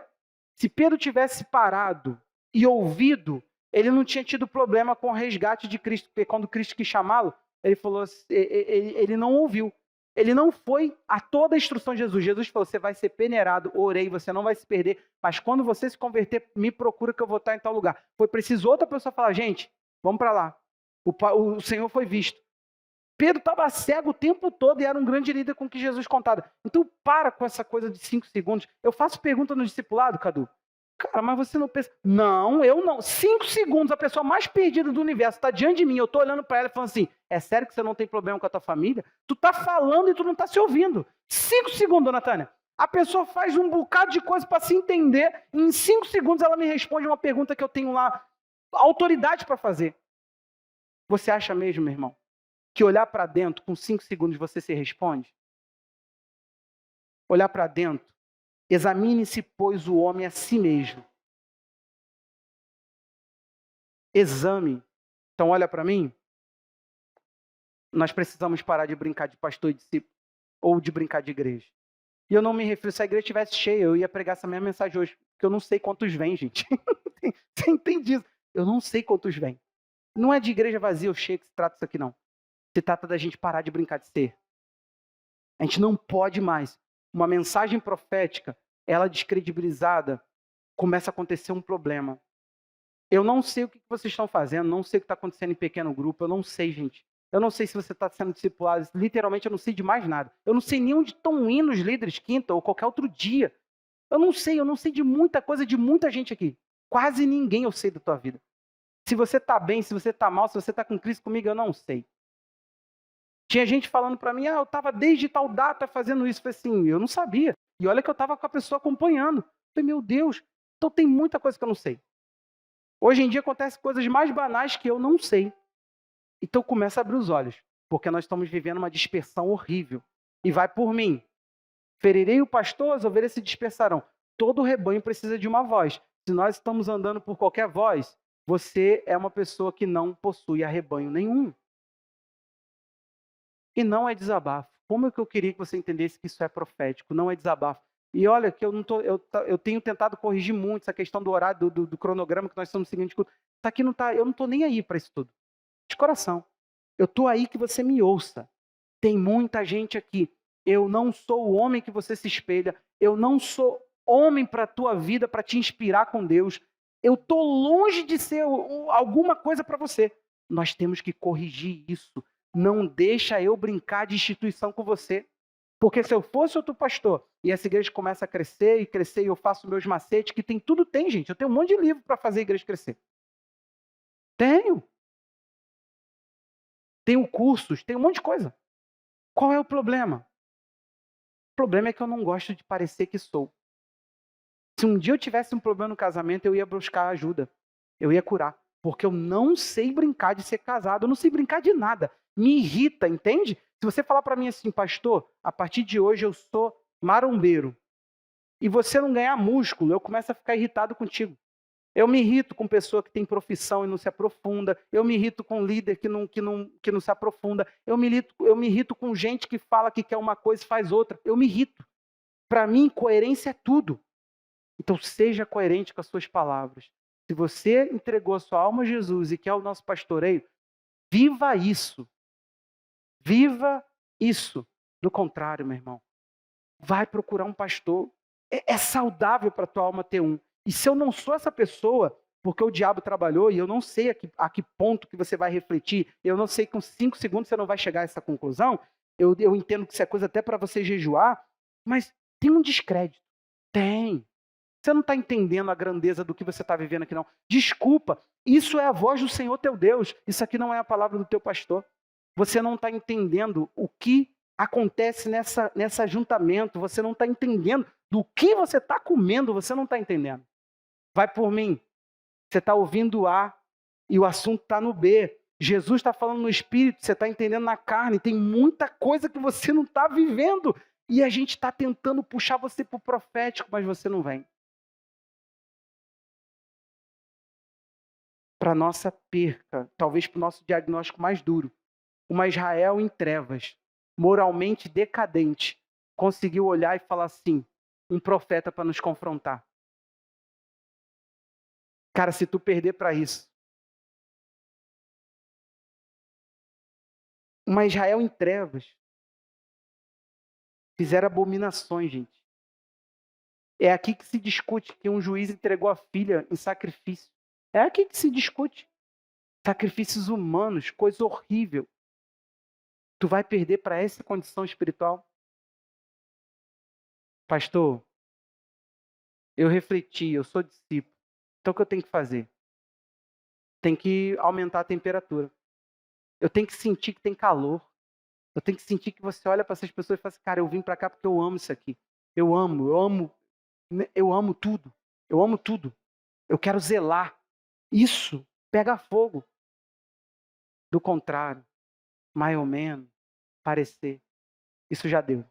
Se Pedro tivesse parado e ouvido, ele não tinha tido problema com o resgate de Cristo, porque quando Cristo quis chamá-lo, ele falou, ele não ouviu. Ele não foi a toda a instrução de Jesus. Jesus falou, você vai ser peneirado, orei, você não vai se perder, mas quando você se converter, me procura que eu vou estar em tal lugar. Foi preciso outra pessoa falar, gente, vamos para lá. O Senhor foi visto. Pedro estava cego o tempo todo e era um grande líder com que Jesus contava. Então para com essa coisa de 5 segundos. Eu faço pergunta no discipulado, Cadu. Cara, mas você não pensa... Não, eu não. 5 segundos, a pessoa mais perdida do universo está diante de mim, eu estou olhando para ela e falando assim, é sério que você não tem problema com a tua família? Tu está falando e tu não está se ouvindo. 5 segundos, dona Tânia. A pessoa faz um bocado de coisa para se entender, e em 5 segundos ela me responde uma pergunta que eu tenho lá autoridade para fazer. Você acha mesmo, meu irmão, que olhar para dentro, com 5 segundos você se responde? Olhar para dentro. Examine-se, pois, o homem a si mesmo. Exame. Então, olha para mim. Nós precisamos parar de brincar de pastor e discípulo, ou de brincar de igreja. E eu não me refiro, se a igreja estivesse cheia, eu ia pregar essa mesma mensagem hoje, porque eu não sei quantos vêm, gente. Você entende isso? Eu não sei quantos vêm. Não é de igreja vazia ou cheia que se trata isso aqui, não. Se trata da gente parar de brincar de ser. A gente não pode mais. Uma mensagem profética, ela descredibilizada, começa a acontecer um problema. Eu não sei o que vocês estão fazendo, não sei o que está acontecendo em pequeno grupo, eu não sei, gente. Eu não sei se você está sendo discipulado. Literalmente, eu não sei de mais nada. Eu não sei nem onde estão indo os líderes quinta ou qualquer outro dia. Eu não sei de muita coisa, de muita gente aqui. Quase ninguém eu sei da tua vida. Se você está bem, se você está mal, se você está com crise comigo, eu não sei. Tinha gente falando para mim, eu estava desde tal data fazendo isso. Eu falei assim, eu não sabia. E olha que eu estava com a pessoa acompanhando. Eu falei, meu Deus, então tem muita coisa que eu não sei. Hoje em dia acontecem coisas mais banais que eu não sei. Então começa a abrir os olhos, porque nós estamos vivendo uma dispersão horrível. E vai por mim. Ferirei o pastor, as ovelhas se dispersarão. Todo o rebanho precisa de uma voz. Se nós estamos andando por qualquer voz, você é uma pessoa que não possui arrebanho nenhum. E não é desabafo. Como é que eu queria que você entendesse que isso é profético? Não é desabafo. E olha que eu tenho tentado corrigir muito essa questão do horário, do cronograma que nós estamos seguindo. Isso aqui não tá, eu não estou nem aí para isso tudo. De coração. Eu estou aí que você me ouça. Tem muita gente aqui. Eu não sou o homem que você se espelha. Eu não sou homem para a tua vida, para te inspirar com Deus. Eu estou longe de ser alguma coisa para você. Nós temos que corrigir isso. Não deixa eu brincar de instituição com você. Porque se eu fosse outro pastor e essa igreja começa a crescer e eu faço meus macetes, que tem tudo, tem, gente. Eu tenho um monte de livro para fazer a igreja crescer. Tenho. Tenho cursos, tenho um monte de coisa. Qual é o problema? O problema é que eu não gosto de parecer que sou. Se um dia eu tivesse um problema no casamento, eu ia buscar ajuda. Eu ia curar. Porque eu não sei brincar de ser casado. Eu não sei brincar de nada. Me irrita, entende? Se você falar para mim assim, pastor, a partir de hoje eu sou marombeiro, e você não ganhar músculo, eu começo a ficar irritado contigo. Eu me irrito com pessoa que tem profissão e não se aprofunda. Eu me irrito com líder que não se aprofunda. Eu me irrito com gente que fala que quer uma coisa e faz outra. Eu me irrito. Para mim, coerência é tudo. Então, seja coerente com as suas palavras. Se você entregou a sua alma a Jesus e quer o nosso pastoreio, viva isso. Viva isso. Do contrário, meu irmão, vai procurar um pastor. É saudável para a tua alma ter um. E se eu não sou essa pessoa, porque o diabo trabalhou, e eu não sei a que ponto que você vai refletir, eu não sei que com 5 segundos você não vai chegar a essa conclusão, eu entendo que isso é coisa até para você jejuar, mas tem um descrédito. Tem. Você não está entendendo a grandeza do que você está vivendo aqui, não. Desculpa, isso é a voz do Senhor teu Deus. Isso aqui não é a palavra do teu pastor. Você não está entendendo o que acontece nessa ajuntamento. Você não está entendendo do que você está comendo. Você não está entendendo. Vai por mim. Você está ouvindo A e o assunto está no B. Jesus está falando no Espírito, você está entendendo na carne. Tem muita coisa que você não está vivendo. E a gente está tentando puxar você para o profético, mas você não vem. Para nossa perca, talvez para o nosso diagnóstico mais duro. Uma Israel em trevas, moralmente decadente, conseguiu olhar e falar assim, um profeta para nos confrontar. Cara, se tu perder para isso. Uma Israel em trevas. Fizeram abominações, gente. É aqui que se discute que um juiz entregou a filha em sacrifício. É aqui que se discute. Sacrifícios humanos, coisa horrível. Tu vai perder para essa condição espiritual? Pastor, eu refleti, eu sou discípulo. Então o que eu tenho que fazer? Tem que aumentar a temperatura. Eu tenho que sentir que tem calor. Eu tenho que sentir que você olha para essas pessoas e fala assim, cara, eu vim para cá porque eu amo isso aqui. Eu amo tudo. Eu amo tudo. Eu quero zelar. Isso pega fogo. Do contrário, mais ou menos, parecer. Isso já deu.